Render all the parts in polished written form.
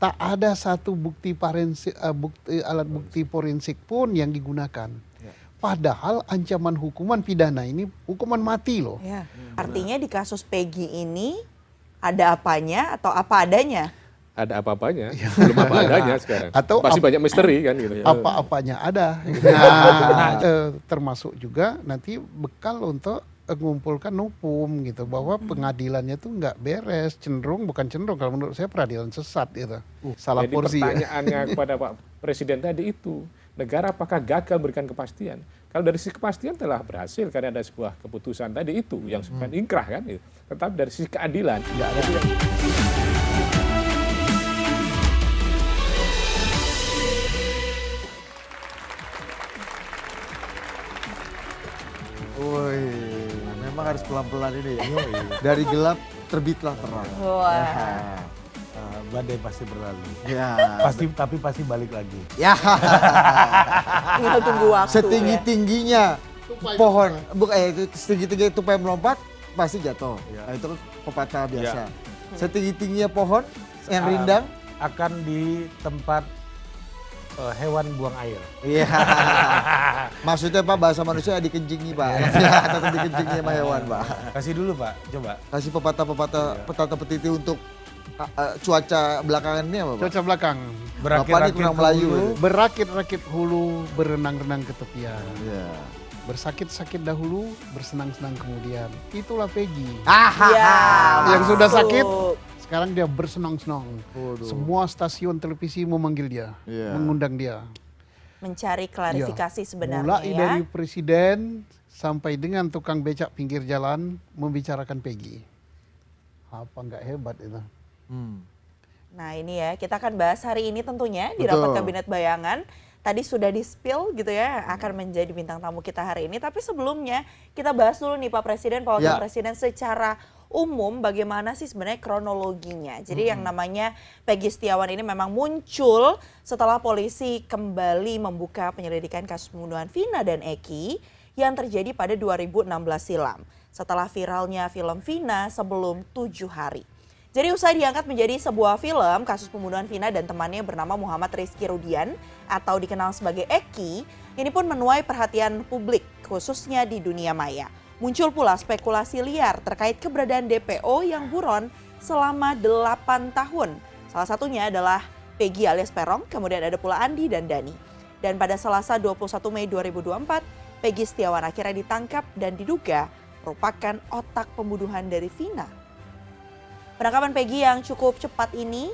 tak ada satu bukti forensik, alat bukti forensik pun yang digunakan. Padahal ancaman hukuman pidana ini hukuman mati loh. Ya. Artinya di kasus Peggy ini ada apanya atau apa adanya? Ada apa-apanya, belum apa adanya sekarang. Atau pasti banyak misteri kan gitu. Apa-apanya ada. Nah, termasuk juga nanti bekal untuk mengumpulkan hukum gitu, bahwa pengadilannya tuh nggak beres, bukan cenderung kalau menurut saya peradilan sesat gitu. Salah Jadi porsi. pertanyaannya kepada Pak Presiden tadi itu, negara apakah gagal memberikan kepastian? Kalau dari sisi kepastian telah berhasil karena ada sebuah keputusan tadi itu yang bukan ingkrah kan, gitu. Tetapi dari sisi keadilan nggak ada yang Woi, memang harus pelan-pelan ini ya. Dari gelap terbitlah terang. Wah. Badai pasti berlalu. Ya. Tapi pasti balik lagi. Ya. Tinggal tunggu waktu. Setinggi-tingginya pohon, setinggi-tinggi tupai melompat pasti jatuh. Nah, itu kan pepatah biasa. Setinggi-tingginya pohon yang rindang Akan di tempat hewan buang air. Iya. Maksudnya Pak, bahasa manusia dikencingi Pak. Tetap dikencingi sama hewan Pak. Kasih dulu Pak, coba. Kasih pepatah-pepatah petata petiti untuk cuaca belakangan ini apa Pak? Cuaca belakang. Bapak ini kurang Melayu. Berakit-rakit hulu, berenang-renang ke tepian. Iya. Bersakit-sakit dahulu, bersenang-senang kemudian. Itulah Peggy. Ya, Yang sudah masuk. sakit, sekarang dia bersenang-senang. Waduh. Semua stasiun televisi memanggil dia, Iya. mengundang dia. Mencari klarifikasi sebenarnya Mulai ya. dari presiden sampai dengan tukang becak pinggir jalan membicarakan Peggy. Apa nggak hebat itu? Nah ini ya, kita akan bahas hari ini tentunya di Betul. rapat kabinet bayangan. Tadi sudah di-spill gitu ya, akan menjadi bintang tamu kita hari ini. Tapi sebelumnya kita bahas dulu nih Pak Presiden, Pak Wakil Ya. Presiden secara umum bagaimana sih sebenarnya kronologinya. Jadi yang namanya Peggy Setiawan ini memang muncul setelah polisi kembali membuka penyelidikan kasus pembunuhan Vina dan Eki yang terjadi pada 2016 silam. Setelah viralnya film Vina sebelum 7 hari. Jadi usai diangkat menjadi sebuah film, kasus pembunuhan Vina dan temannya bernama Muhammad Rizky Rudian atau dikenal sebagai Eki, ini pun menuai perhatian publik khususnya di dunia maya. Muncul pula spekulasi liar terkait keberadaan DPO yang buron selama 8 tahun. Salah satunya adalah Peggy alias Peron, kemudian ada pula Andi dan Dani. Dan pada Selasa 21 Mei 2024, Peggy Setiawan akhirnya ditangkap dan diduga merupakan otak pembunuhan dari Vina. Penangkapan Peggy yang cukup cepat ini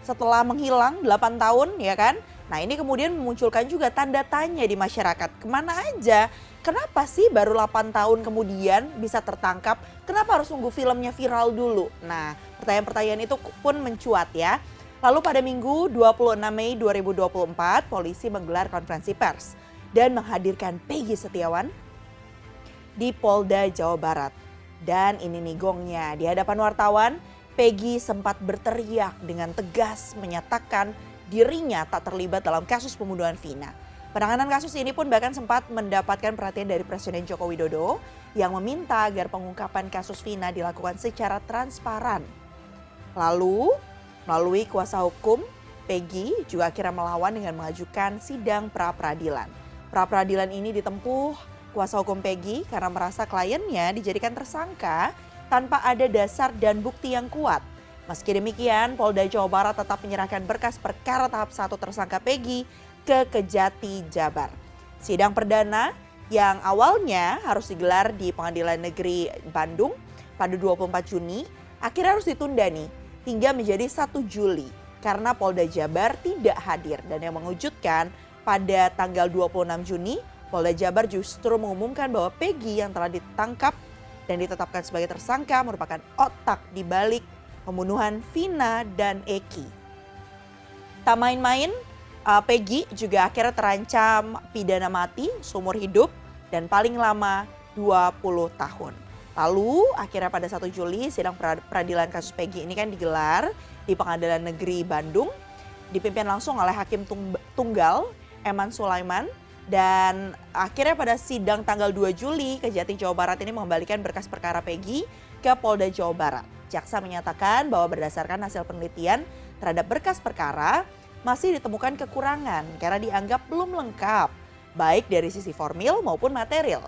setelah menghilang 8 tahun ya kan. Nah ini kemudian memunculkan juga tanda tanya di masyarakat. Kemana aja? Kenapa sih baru 8 tahun kemudian bisa tertangkap? Kenapa harus nunggu filmnya viral dulu? Nah pertanyaan-pertanyaan itu pun mencuat ya. Lalu pada Minggu 26 Mei 2024 polisi menggelar konferensi pers dan menghadirkan Peggy Setiawan di Polda Jawa Barat. Dan ini nih gongnya, di hadapan wartawan Peggy sempat berteriak dengan tegas menyatakan dirinya tak terlibat dalam kasus pembunuhan Vina. Penanganan kasus ini pun bahkan sempat mendapatkan perhatian dari Presiden Joko Widodo yang meminta agar pengungkapan kasus Vina dilakukan secara transparan. Lalu, melalui kuasa hukum, Peggy juga akhirnya melawan dengan mengajukan sidang pra-peradilan. Pra-peradilan ini ditempuh kuasa hukum Peggy karena merasa kliennya dijadikan tersangka tanpa ada dasar dan bukti yang kuat. Meski demikian, Polda Jawa Barat tetap menyerahkan berkas perkara tahap 1 tersangka Peggy ke Kejati Jabar. Sidang perdana yang awalnya harus digelar di Pengadilan Negeri Bandung pada 24 Juni, akhirnya harus ditunda nih hingga menjadi 1 Juli karena Polda Jabar tidak hadir. Dan yang mengejutkan, pada tanggal 26 Juni, Polda Jabar justru mengumumkan bahwa Peggy yang telah ditangkap dan ditetapkan sebagai tersangka merupakan otak di balik pembunuhan Vina dan Eki. Tak main-main, Peggy juga akhirnya terancam pidana mati seumur hidup dan paling lama 20 tahun. Lalu akhirnya pada 1 Juli sidang peradilan kasus Peggy ini kan digelar di Pengadilan Negeri Bandung, dipimpin langsung oleh Hakim Tunggal Eman Sulaiman. Dan akhirnya pada sidang tanggal 2 Juli, Kejati Jawa Barat ini mengembalikan berkas perkara Peggy ke Polda Jawa Barat. Jaksa menyatakan bahwa berdasarkan hasil penelitian, terhadap berkas perkara masih ditemukan kekurangan karena dianggap belum lengkap, baik dari sisi formil maupun material.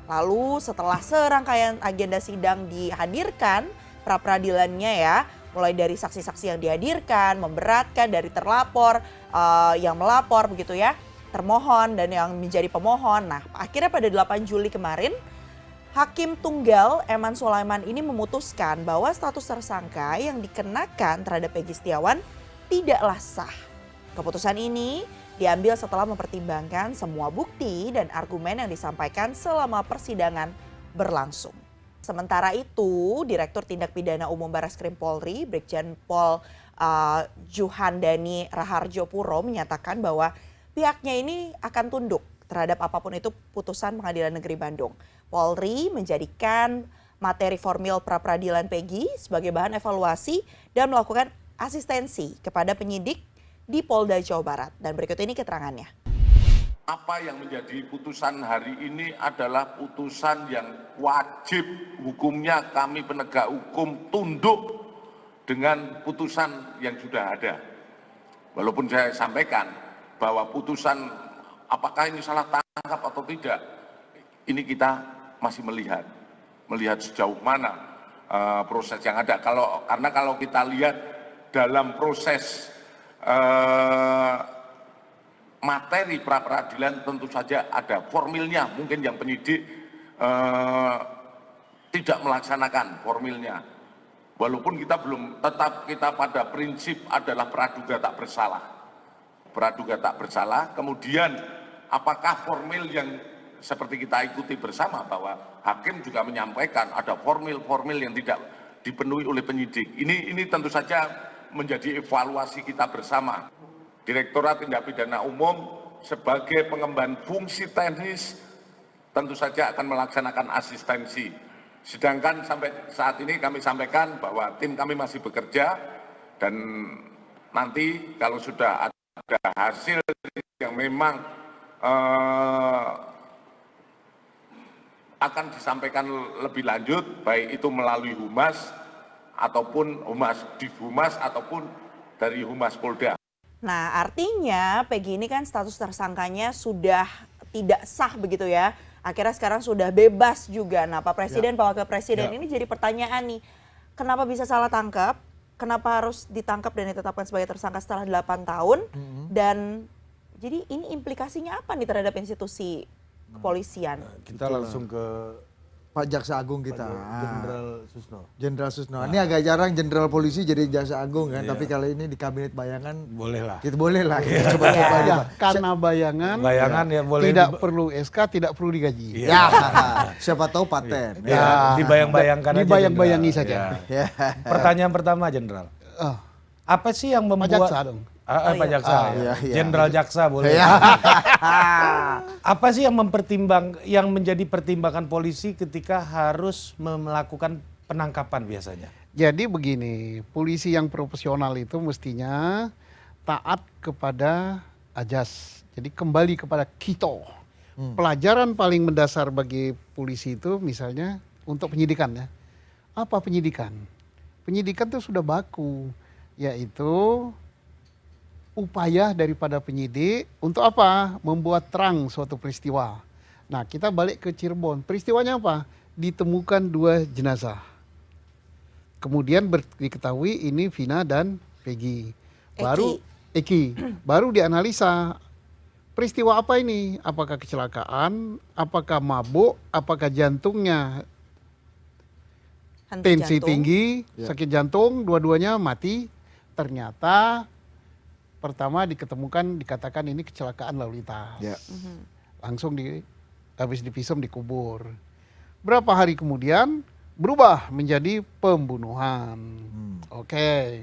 Lalu setelah serangkaian agenda sidang dihadirkan, pra-peradilannya ya, mulai dari saksi-saksi yang dihadirkan, memberatkan dari terlapor, yang melapor begitu ya, termohon dan yang menjadi pemohon. Nah, akhirnya pada 8 Juli kemarin, Hakim Tunggal Eman Sulaiman ini memutuskan bahwa status tersangka yang dikenakan terhadap Peggy Setiawan tidaklah sah. Keputusan ini diambil setelah mempertimbangkan semua bukti dan argumen yang disampaikan selama persidangan berlangsung. Sementara itu, Direktur Tindak Pidana Umum Barreskrim Polri, Brigjen Pol Juhandani Raharjo Puro menyatakan bahwa pihaknya ini akan tunduk terhadap apapun itu putusan Pengadilan Negeri Bandung. Polri menjadikan materi formil pra-peradilan Peggy sebagai bahan evaluasi dan melakukan asistensi kepada penyidik di Polda Jawa Barat. Dan berikut ini keterangannya. Apa yang menjadi putusan hari ini adalah putusan yang wajib hukumnya kami penegak hukum tunduk dengan putusan yang sudah ada. Walaupun saya sampaikan bahwa putusan apakah ini salah tangkap atau tidak, ini kita masih melihat sejauh mana proses yang ada. Karena kalau kita lihat dalam proses materi pra-peradilan tentu saja ada formilnya, mungkin yang penyidik tidak melaksanakan formilnya. Walaupun kita belum, tetap kita pada prinsip adalah praduga tak bersalah. Praduga tak bersalah, kemudian apakah formil yang seperti kita ikuti bersama bahwa hakim juga menyampaikan ada formil-formil yang tidak dipenuhi oleh penyidik. Ini tentu saja menjadi evaluasi kita bersama. Direktorat Tindak Pidana Umum sebagai pengemban fungsi teknis tentu saja akan melaksanakan asistensi. Sedangkan sampai saat ini kami sampaikan bahwa tim kami masih bekerja dan nanti kalau sudah ada hasil yang memang akan disampaikan lebih lanjut, baik itu melalui Humas ataupun Humas ataupun dari Humas Polda. Nah, artinya Peggy ini kan status tersangkanya sudah tidak sah begitu ya. Akhirnya sekarang sudah bebas juga. Nah, Pak Presiden, Pak Wakil Presiden, ini jadi pertanyaan nih. Kenapa bisa salah tangkap? Kenapa harus ditangkap dan ditetapkan sebagai tersangka setelah 8 tahun? Dan jadi ini implikasinya apa nih terhadap institusi kepolisian? Kita langsung ke Pak Jaksa Agung kita. Jenderal Susno. Jenderal Susno. Ini agak jarang jenderal polisi jadi Jaksa Agung kan, Iya. tapi kali ini di kabinet bayangan Boleh lah. kita boleh lah. Kita coba-coba aja, Ya, Pak. karena bayangan Bayangan ya boleh. tidak perlu SK, tidak perlu digaji. Iya. Ya, siapa tahu paten. Ya, Ya. dibayang-bayangkan aja. Dibayang-bayangi Jenderal. saja. Ya. Pertanyaan pertama, Jenderal. Oh, Apa sih yang Pak membuat Jaksa dong. Pak Jaksa, Ah, ya. iya, iya. Jenderal Jaksa boleh. Ya. Apa sih yang menjadi pertimbangan polisi ketika harus melakukan penangkapan biasanya? Jadi begini, polisi yang profesional itu mestinya taat kepada ajas. Jadi kembali kepada kito. Pelajaran paling mendasar bagi polisi itu misalnya untuk penyidikan ya. Apa penyidikan? Penyidikan itu sudah baku, yaitu upaya daripada penyidik untuk apa? Membuat terang suatu peristiwa. Nah, kita balik ke Cirebon. Peristiwanya apa? Ditemukan 2 jenazah. Kemudian diketahui ini Vina dan Peggy. Eki. Baru dianalisa. Peristiwa apa ini? Apakah kecelakaan? Apakah mabuk? Apakah jantungnya Henti tensi jantung. tinggi, sakit jantung, dua-duanya mati? Ternyata pertama dikatakan ini kecelakaan lalu lintas. Ya. Langsung habis divisum dikubur. Berapa hari kemudian berubah menjadi pembunuhan. Oke.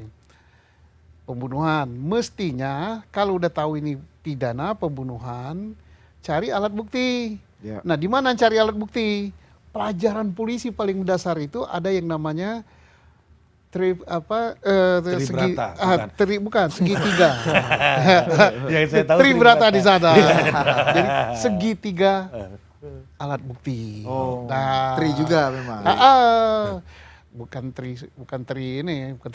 Pembunuhan. Mestinya kalau udah tahu ini pidana pembunuhan, cari alat bukti. Ya. Nah, di mana cari alat bukti? Pelajaran polisi paling mendasar itu ada yang namanya Tribrata, segitiga. Yang saya tahu Tribrata di sana. Jadi segitiga alat bukti. Oh, Nah, Tri juga memang. bukan teri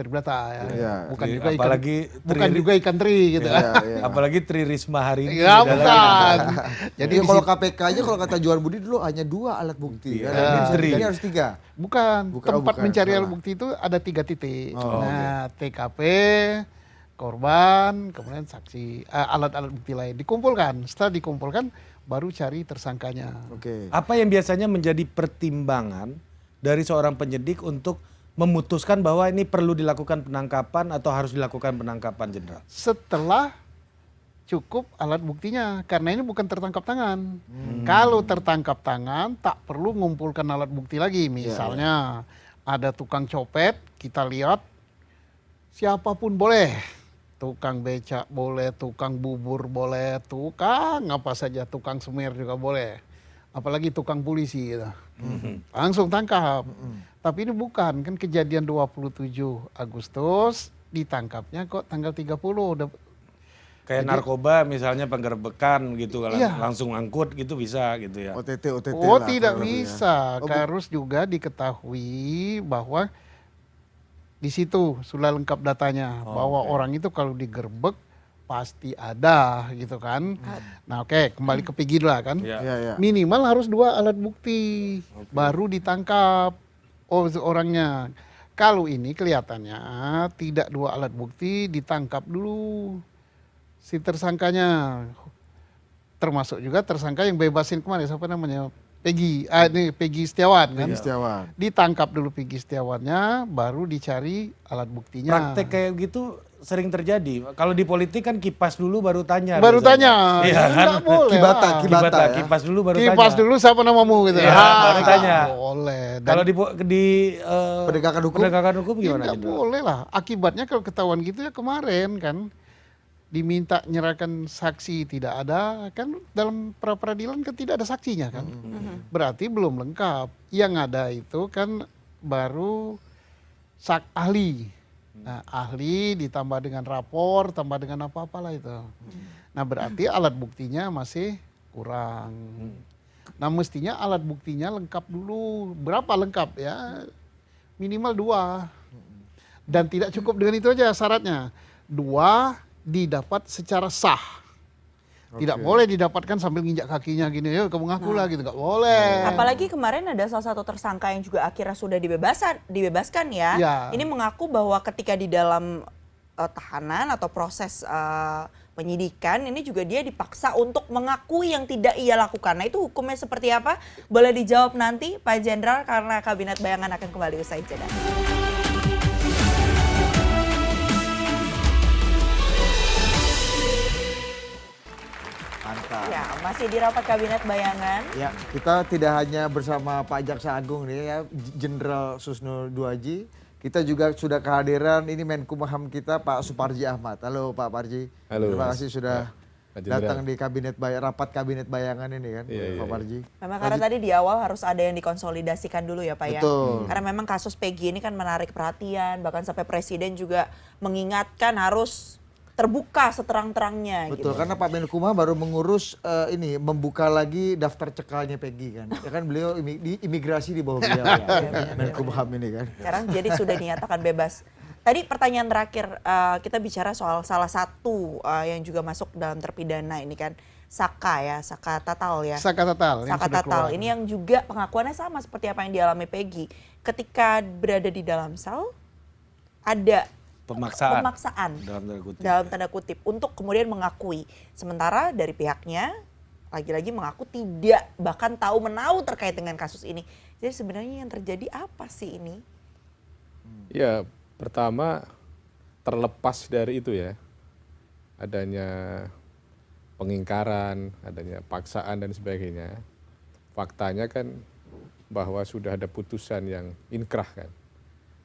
Brata ya. Iya. Bukan Iya, juga ikan, apalagi bukan juga ikan teri gitu. Iya, iya. Apalagi Tri Risma hari ini. Ya beda lagi. bukan. Jadi Jadi di kalau situ- KPK aja kalau kata Johan Budi dulu hanya 2 alat bukti. Iya. Kan? Tri. Ini harus 3. bukan, Bukan, tempat bukan, mencari alat salah. bukti itu ada 3 titik. Oh, Nah, TKP, korban, kemudian saksi, alat-alat bukti lain dikumpulkan. Setelah dikumpulkan, baru cari tersangkanya. Oke. Apa yang biasanya menjadi pertimbangan dari seorang penyidik untuk memutuskan bahwa ini perlu dilakukan penangkapan atau harus dilakukan penangkapan, Jenderal? Setelah cukup alat buktinya, karena ini bukan tertangkap tangan. Kalau tertangkap tangan, tak perlu mengumpulkan alat bukti lagi. Misalnya ada tukang copet, kita lihat siapapun boleh. Tukang becak boleh, tukang bubur boleh, tukang apa saja, tukang semir juga boleh. Apalagi tukang polisi gitu. Langsung tangkap. Tapi ini bukan, kan kejadian 27 Agustus, ditangkapnya kok tanggal 30. Udah, Kayak narkoba misalnya penggerbekan gitu, Iya. langsung angkut gitu bisa gitu ya. OTT oh lah, tidak kurang lebih ya. bisa, Oh, harus juga diketahui bahwa di situ sudah lengkap datanya bahwa orang itu kalau digerbek pasti ada gitu kan. Nah oke, kembali ke Peggy lah kan. Iya. Iya, iya. Minimal harus 2 alat bukti baru ditangkap orangnya. Kalau ini kelihatannya tidak 2 alat bukti, ditangkap dulu si tersangkanya. Termasuk juga tersangka yang bebasin kemarin siapa namanya? Peggy, ini Peggy Setiawan kan. Peggy Setiawan. Ditangkap dulu Peggy Setiawannya, baru dicari alat buktinya. Praktek kayak gitu sering terjadi. Kalau di politik kan kipas dulu baru tanya. Baru biasanya. tanya, Iya kan? nggak boleh Kibata, lah. kibata. ya. Kipas dulu baru Kipas tanya. dulu siapa namamu gitu. Iya, baru nggak tanya. boleh. Dan Kalau di Penegakan hukum? penegakan hukum ya gimana? nggak Jenderal? boleh lah. Akibatnya kalau ketahuan gitu ya kemarin kan diminta nyerahkan saksi tidak ada, kan dalam pra peradilan kan tidak ada saksinya kan. Berarti belum lengkap. Yang ada itu kan baru ahli. Nah, ahli ditambah dengan rapor, tambah dengan apa-apalah itu. Nah, berarti alat buktinya masih kurang. Nah, mestinya alat buktinya lengkap dulu. Berapa lengkap ya? Minimal 2. Dan tidak cukup dengan itu aja syaratnya. 2 didapat secara sah. Tidak boleh didapatkan sambil nginjak kakinya gini, ya kamu ngaku lah gitu, nggak boleh. Apalagi kemarin ada salah satu tersangka yang juga akhirnya sudah dibebaskan ya. Ya. Ini mengaku bahwa ketika di dalam tahanan atau proses penyidikan ini juga dia dipaksa untuk mengakui yang tidak ia lakukan. Nah itu hukumnya seperti apa? Boleh dijawab nanti Pak Jenderal karena Kabinet Bayangan akan kembali usai jeda. Mantap. Ya, masih di rapat Kabinet Bayangan. Ya, kita tidak hanya bersama Pak Jaksa Agung nih ya, Jenderal Susno Duaji. Kita juga sudah kehadiran ini Menkumham kita Pak Suparji Ahmad. Halo Pak Parji. Halo, Terima Mas. kasih sudah Pak Jenderal. datang di rapat Kabinet Bayangan ini kan, Iya, Pak iya, Parji. Memang karena tadi di awal harus ada yang dikonsolidasikan dulu ya Pak ya. Betul. Karena memang kasus Peggy ini kan menarik perhatian, bahkan sampai Presiden juga mengingatkan harus terbuka seterang-terangnya. Betul, gitu. karena Pak Menkumham baru mengurus ini membuka lagi daftar cekalnya Peggy kan. Ya kan beliau di imigrasi di bawah beliau ya. Menkumham ini kan. Sekarang jadi sudah dinyatakan bebas. Tadi pertanyaan terakhir kita bicara soal salah satu yang juga masuk dalam terpidana ini kan Saka ya, Saka Tatal ya. Saka Tatal. yang Saka sudah Tatal keluar. ini yang juga pengakuannya sama seperti apa yang dialami Peggy. Ketika berada di dalam sel ada pemaksaan dalam tanda kutip untuk kemudian mengakui. Sementara dari pihaknya lagi-lagi mengaku tidak bahkan tahu menahu terkait dengan kasus ini. Jadi sebenarnya yang terjadi apa sih ini? Ya, pertama terlepas dari itu ya, adanya pengingkaran, adanya paksaan dan sebagainya. Faktanya kan bahwa sudah ada putusan yang inkrah kan.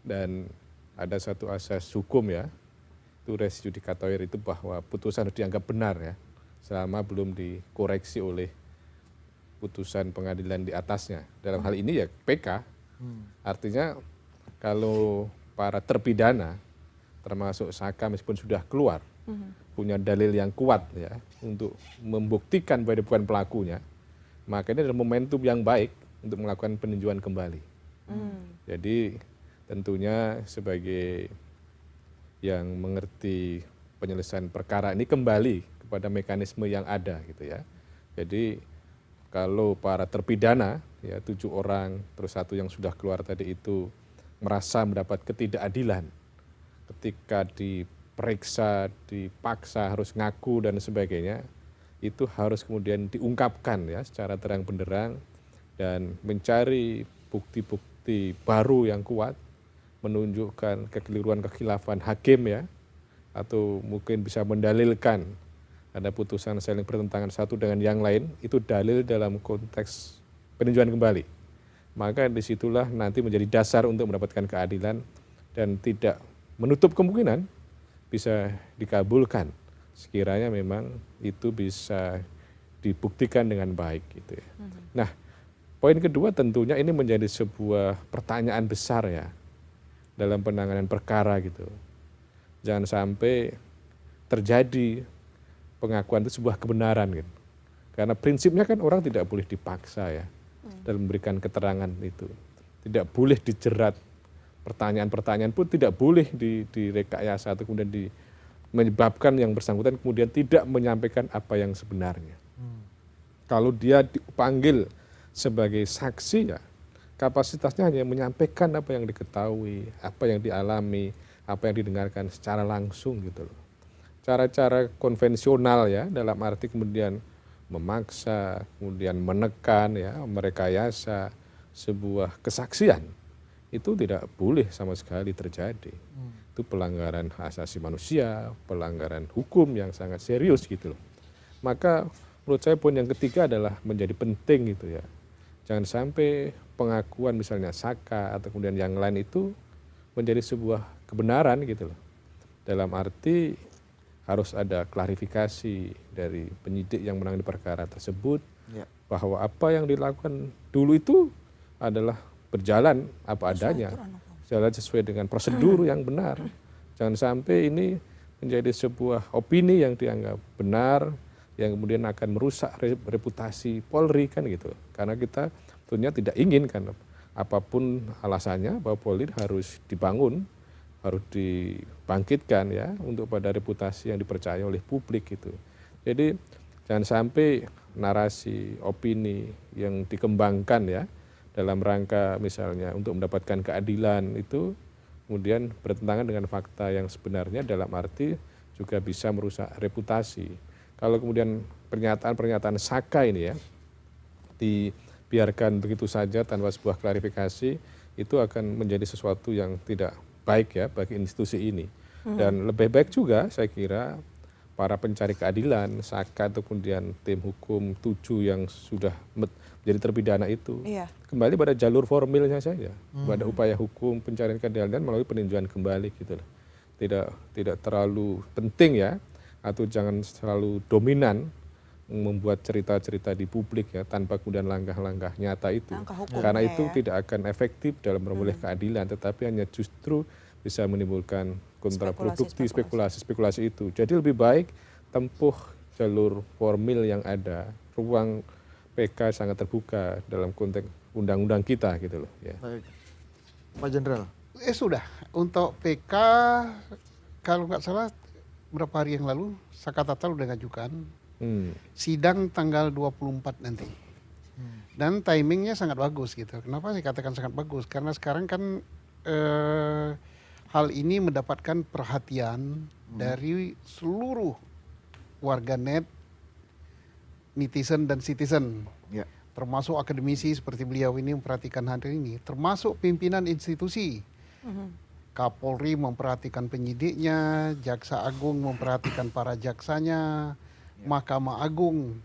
Dan ada satu asas hukum ya, itu res judicatoir itu bahwa putusan harus dianggap benar ya, selama belum dikoreksi oleh putusan pengadilan di atasnya. Dalam hal ini ya PK, artinya kalau para terpidana, termasuk Saka meskipun sudah keluar, punya dalil yang kuat ya, untuk membuktikan bahwa dia bukan pelakunya, maka ini adalah momentum yang baik untuk melakukan peninjauan kembali. Jadi tentunya sebagai yang mengerti penyelesaian perkara ini kembali kepada mekanisme yang ada gitu ya. Jadi kalau para terpidana ya 7 orang terus 1 yang sudah keluar tadi itu merasa mendapat ketidakadilan ketika diperiksa, dipaksa harus ngaku dan sebagainya, itu harus kemudian diungkapkan ya secara terang benderang dan mencari bukti-bukti baru yang kuat menunjukkan kekeliruan kekhilafan hakim ya, atau mungkin bisa mendalilkan ada putusan saling bertentangan satu dengan yang lain, itu dalil dalam konteks peninjauan kembali. Maka disitulah nanti menjadi dasar untuk mendapatkan keadilan dan tidak menutup kemungkinan bisa dikabulkan sekiranya memang itu bisa dibuktikan dengan baik gitu ya. Nah, poin kedua tentunya ini menjadi sebuah pertanyaan besar ya dalam penanganan perkara gitu. Jangan sampai terjadi pengakuan itu sebuah kebenaran gitu. Karena prinsipnya kan orang tidak boleh dipaksa ya dalam memberikan keterangan itu. Tidak boleh dijerat, pertanyaan-pertanyaan pun tidak boleh direkayasa atau kemudian menyebabkan yang bersangkutan kemudian tidak menyampaikan apa yang sebenarnya. Kalau dia dipanggil sebagai saksi ya kapasitasnya hanya menyampaikan apa yang diketahui, apa yang dialami, apa yang didengarkan secara langsung gitu loh. Cara-cara konvensional ya dalam arti kemudian memaksa, kemudian menekan ya, merekayasa sebuah kesaksian itu tidak boleh sama sekali terjadi. Itu pelanggaran hak asasi manusia, pelanggaran hukum yang sangat serius gitu loh. Maka menurut saya poin yang ketiga adalah menjadi penting gitu ya. Jangan sampai pengakuan misalnya Saka atau kemudian yang lain itu menjadi sebuah kebenaran gitu loh. Dalam arti harus ada klarifikasi dari penyidik yang menangani perkara tersebut bahwa apa yang dilakukan dulu itu adalah berjalan apa adanya, jalan sesuai dengan prosedur yang benar. Jangan sampai ini menjadi sebuah opini yang dianggap benar, yang kemudian akan merusak reputasi Polri kan gitu. Karena kita tentunya tidak ingin kan apapun alasannya bahwa Polri harus dibangun, harus dibangkitkan ya untuk pada reputasi yang dipercaya oleh publik gitu. Jadi jangan sampai narasi, opini yang dikembangkan ya dalam rangka misalnya untuk mendapatkan keadilan itu kemudian bertentangan dengan fakta yang sebenarnya dalam arti juga bisa merusak reputasi. Kalau kemudian pernyataan-pernyataan Saka ini ya dibiarkan begitu saja tanpa sebuah klarifikasi, itu akan menjadi sesuatu yang tidak baik ya bagi institusi ini. Dan lebih baik juga saya kira para pencari keadilan, Saka atau kemudian tim hukum 7 yang sudah menjadi terpidana itu kembali pada jalur formilnya saja, pada upaya hukum pencarian keadilan melalui peninjauan kembali gitu loh. Tidak terlalu penting ya, atau jangan terlalu dominan membuat cerita-cerita di publik ya tanpa kemudian langkah-langkah nyata itu. Karena itu tidak akan efektif dalam memperoleh keadilan, tetapi hanya justru bisa menimbulkan kontraproduktif spekulasi itu. Jadi lebih baik tempuh jalur formil yang ada. Ruang PK sangat terbuka dalam konteks undang-undang kita gitu loh ya. Baik. Pak Jenderal. Sudah untuk PK kalau nggak salah berapa hari yang lalu Saka Tatal udah ngajukan. Sidang tanggal 24 nanti. Dan timingnya sangat bagus gitu. Kenapa saya katakan sangat bagus? Karena sekarang kan hal ini mendapatkan perhatian dari seluruh warganet, netizen dan citizen. Termasuk akademisi seperti beliau ini memperhatikan hal ini. Termasuk pimpinan institusi. Kapolri memperhatikan penyidiknya, Jaksa Agung memperhatikan para jaksanya, Mahkamah Agung,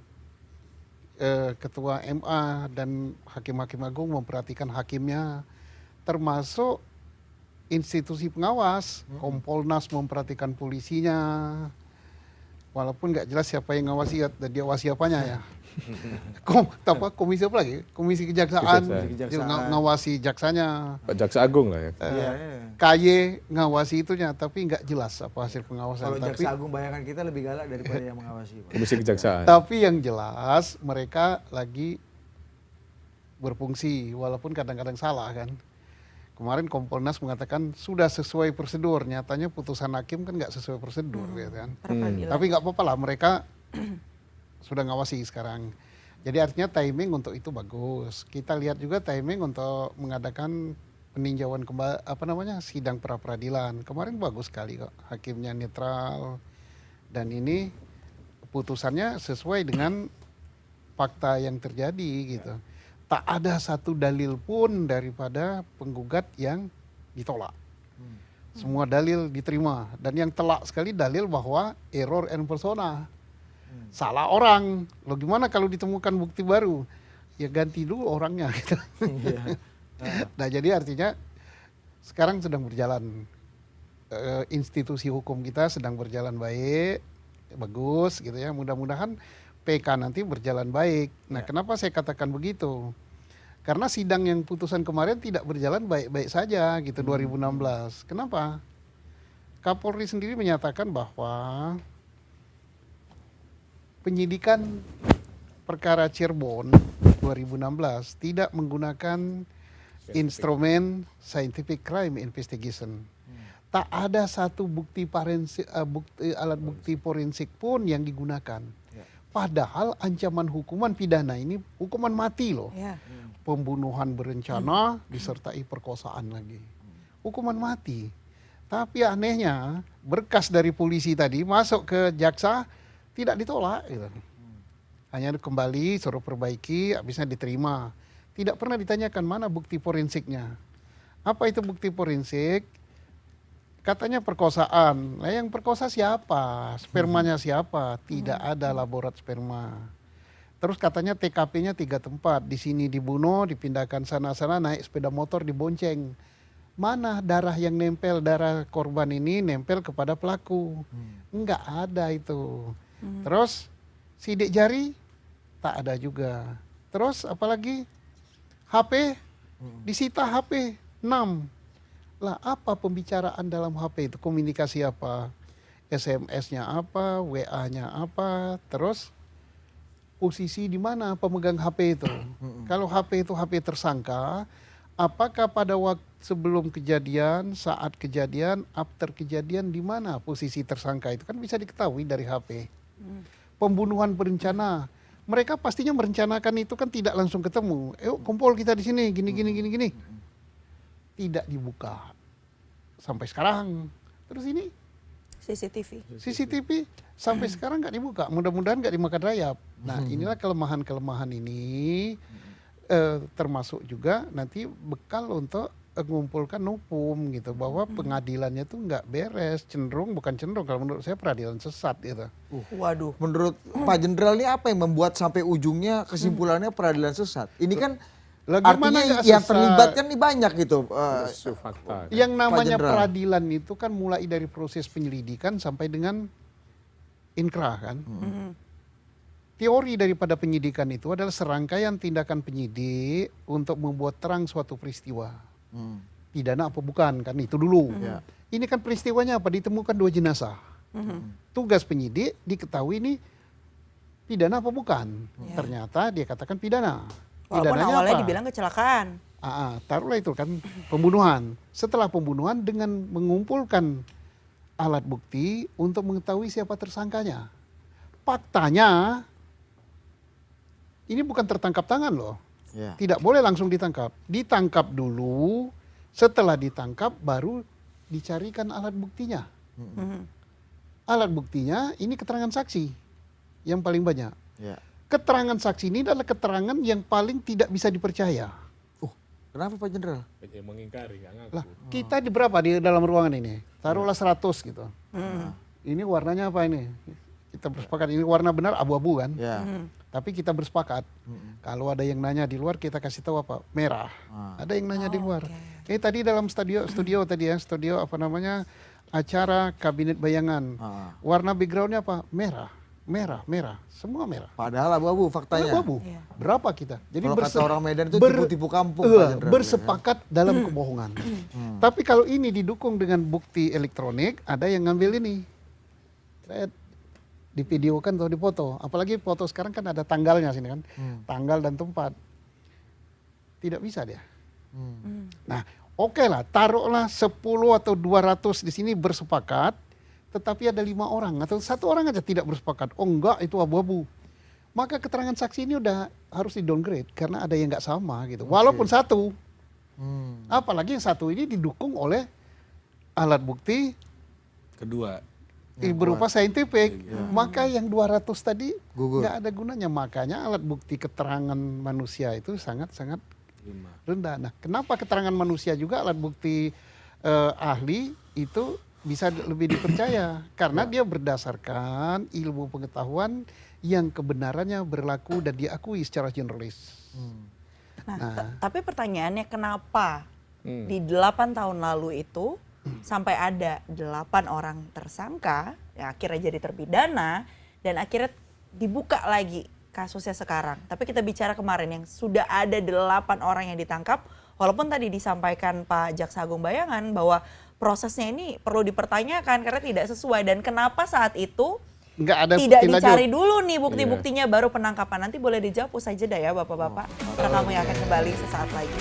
Ketua MA dan Hakim-Hakim Agung memperhatikan hakimnya, termasuk institusi pengawas, Kompolnas memperhatikan polisinya, walaupun nggak jelas siapa yang ngawasi dan diawasi apanya ya. Komisi apa lagi? Komisi Kejaksaan. Ngawasi jaksanya. Pak Jaksa Agung lah ya. KY ngawasi itunya, tapi nggak jelas apa hasil pengawasan. Kalau Jaksa Agung bayangan kita lebih galak daripada yang mengawasi. Komisi Kejaksaan. Tapi yang jelas mereka lagi berfungsi, walaupun kadang-kadang salah kan. Kemarin Kompolnas mengatakan sudah sesuai prosedur, nyatanya putusan hakim kan nggak sesuai prosedur gitu kan. Peradilan. Tapi nggak apa-apa lah, mereka sudah ngawasi sekarang. Jadi artinya timing untuk itu bagus. Kita lihat juga timing untuk mengadakan peninjauan kembali sidang pra peradilan. Kemarin bagus sekali kok, hakimnya netral dan ini putusannya sesuai dengan fakta yang terjadi gitu. Tak ada satu dalil pun daripada penggugat yang ditolak. Semua dalil diterima. Dan yang telak sekali dalil bahwa error en persona. Salah orang. Loh gimana kalau ditemukan bukti baru? Ya ganti dulu orangnya gitu. Nah jadi artinya sekarang sedang berjalan. Institusi hukum kita sedang berjalan baik. Bagus gitu ya. Mudah-mudahan PK nanti berjalan baik. Nah, kenapa saya katakan begitu? Karena sidang yang putusan kemarin tidak berjalan baik-baik saja gitu 2016. Kenapa? Kapolri sendiri menyatakan bahwa penyidikan perkara Cirebon 2016 tidak menggunakan instrumen scientific crime investigation. Tak ada satu alat bukti forensik pun yang digunakan. Padahal ancaman hukuman pidana ini hukuman mati loh. Ya. Pembunuhan berencana disertai perkosaan lagi. Hukuman mati. Tapi anehnya berkas dari polisi tadi masuk ke jaksa tidak ditolak. Gitu. Hanya kembali suruh perbaiki, habisnya diterima. Tidak pernah ditanyakan mana bukti forensiknya. Apa itu bukti forensik? Katanya perkosaan. Nah, yang perkosa siapa? Spermanya siapa? Tidak ada laborat sperma. Terus katanya TKP-nya 3 tempat. Di sini dibunuh, dipindahkan sana-sana, naik sepeda motor, dibonceng. Mana darah yang nempel, darah korban ini nempel kepada pelaku? Enggak ada itu. Terus sidik jari tak ada juga. Terus apalagi HP, disita HP 6. Lah apa pembicaraan dalam HP itu? Komunikasi apa? SMS-nya apa? WA-nya apa? Terus posisi di mana pemegang HP itu? Kalau HP itu HP tersangka, apakah pada waktu sebelum kejadian, saat kejadian, after kejadian di mana posisi tersangka itu? Kan bisa diketahui dari HP. Pembunuhan berencana. Mereka pastinya merencanakan itu kan tidak langsung ketemu. Kumpul kita di sini, gini. Tidak dibuka sampai sekarang. Terus ini CCTV sampai sekarang nggak dibuka. Mudah-mudahan nggak dimakan rayap. Nah inilah kelemahan-kelemahan ini termasuk juga nanti bekal untuk mengumpulkan nupum gitu bahwa pengadilannya tuh nggak beres, bukan cenderung kalau menurut saya peradilan sesat gitu. Waduh. Menurut Pak Jenderal ini apa yang membuat sampai ujungnya kesimpulannya peradilan sesat? Ini kan artinya yang terlibat kan ini banyak gitu. Fakta. Yang namanya Jenderal. peradilan itu kan mulai dari proses penyelidikan sampai dengan inkrah kan. Teori daripada penyidikan itu adalah serangkaian tindakan penyidik untuk membuat terang suatu peristiwa. Pidana apa bukan kan itu dulu. Ini kan peristiwanya apa? Ditemukan 2 jenazah. Tugas penyidik diketahui ini pidana apa bukan. Ternyata dia katakan pidana. Walaupun Pidananya awalnya apa? dibilang kecelakaan. Taruhlah itu kan pembunuhan. Setelah pembunuhan dengan mengumpulkan alat bukti untuk mengetahui siapa tersangkanya. Faktanya ini bukan tertangkap tangan loh. Tidak boleh langsung ditangkap. Ditangkap dulu, setelah ditangkap baru dicarikan alat buktinya. Alat buktinya ini keterangan saksi yang paling banyak. Keterangan saksi ini adalah keterangan yang paling tidak bisa dipercaya. Kenapa Pak Jenderal? Mengingkari, nggak ngaku. Lah, kita di berapa di dalam ruangan ini? Taruhlah 100 gitu. Ini warnanya apa ini? Kita bersepakat ini warna benar abu-abu kan? Tapi kita bersepakat. Kalau ada yang nanya di luar kita kasih tahu apa? Merah. Ada yang nanya di luar. Tadi dalam studio tadi ya, studio apa namanya? Acara Kabinet Bayangan. Warna backgroundnya apa? Merah. Semua merah. Padahal abu-abu faktanya. Abu-abu. Berapa kita? Jadi Kalau kata orang Medan itu tipu-tipu kampung Pak Jenderal. bersepakat dalam kebohongan. Tapi kalau ini didukung dengan bukti elektronik, ada yang ngambil ini. Divideokan atau dipoto. Apalagi foto sekarang kan ada tanggalnya sini kan. Tanggal dan tempat. Tidak bisa dia. Nah, Oke lah, taruhlah 10 atau 200 di sini bersepakat, tetapi ada 5 orang atau 1 orang aja tidak bersepakat. Oh enggak, itu abu-abu. Maka keterangan saksi ini udah harus di downgrade karena ada yang nggak sama gitu. Walaupun satu, apalagi yang satu ini didukung oleh alat bukti Kedua. berupa saintifik. Maka yang 200 tadi Gugur. nggak ada gunanya. Makanya alat bukti keterangan manusia itu sangat-sangat rendah. Nah, kenapa keterangan manusia juga alat bukti ahli itu bisa lebih dipercaya? Karena dia berdasarkan ilmu pengetahuan yang kebenarannya berlaku dan diakui secara generalis. Nah, tapi pertanyaannya kenapa di 8 tahun lalu itu sampai ada 8 orang tersangka, ya akhirnya jadi terpidana dan akhirnya dibuka lagi kasusnya sekarang. Tapi kita bicara kemarin yang sudah ada 8 orang yang ditangkap, walaupun tadi disampaikan Pak Jaksa Agung Bayangan bahwa prosesnya ini perlu dipertanyakan karena tidak sesuai. Dan kenapa saat itu Nggak ada tidak bukti lanjut. dicari dulu nih bukti-buktinya baru penangkapan? Nanti boleh dijawab usai jeda ya Bapak-Bapak. Karena kami akan kembali sesaat lagi.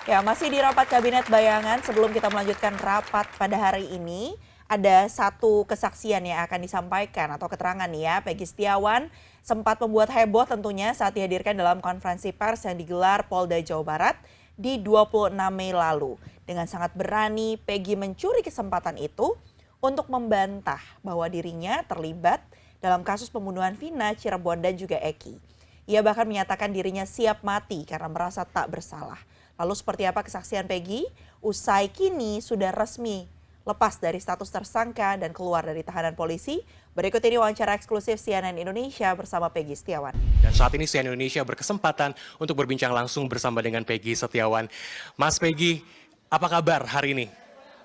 Ya, masih di rapat Kabinet Bayangan. Sebelum kita melanjutkan rapat pada hari ini, ada satu kesaksian yang akan disampaikan atau keterangan ya. Peggy Setiawan sempat membuat heboh tentunya saat dihadirkan dalam konferensi pers yang digelar Polda Jawa Barat di 26 Mei lalu. Dengan sangat berani, Peggy mencuri kesempatan itu untuk membantah bahwa dirinya terlibat dalam kasus pembunuhan Vina, Cirebon, dan juga Eki. Ia bahkan menyatakan dirinya siap mati karena merasa tak bersalah. Lalu seperti apa kesaksian Peggy? Usai kini sudah resmi lepas dari status tersangka dan keluar dari tahanan polisi. Berikut ini wawancara eksklusif CNN Indonesia bersama Peggy Setiawan. Dan saat ini CNN Indonesia berkesempatan untuk berbincang langsung bersama dengan Peggy Setiawan. Mas Peggy, apa kabar hari ini?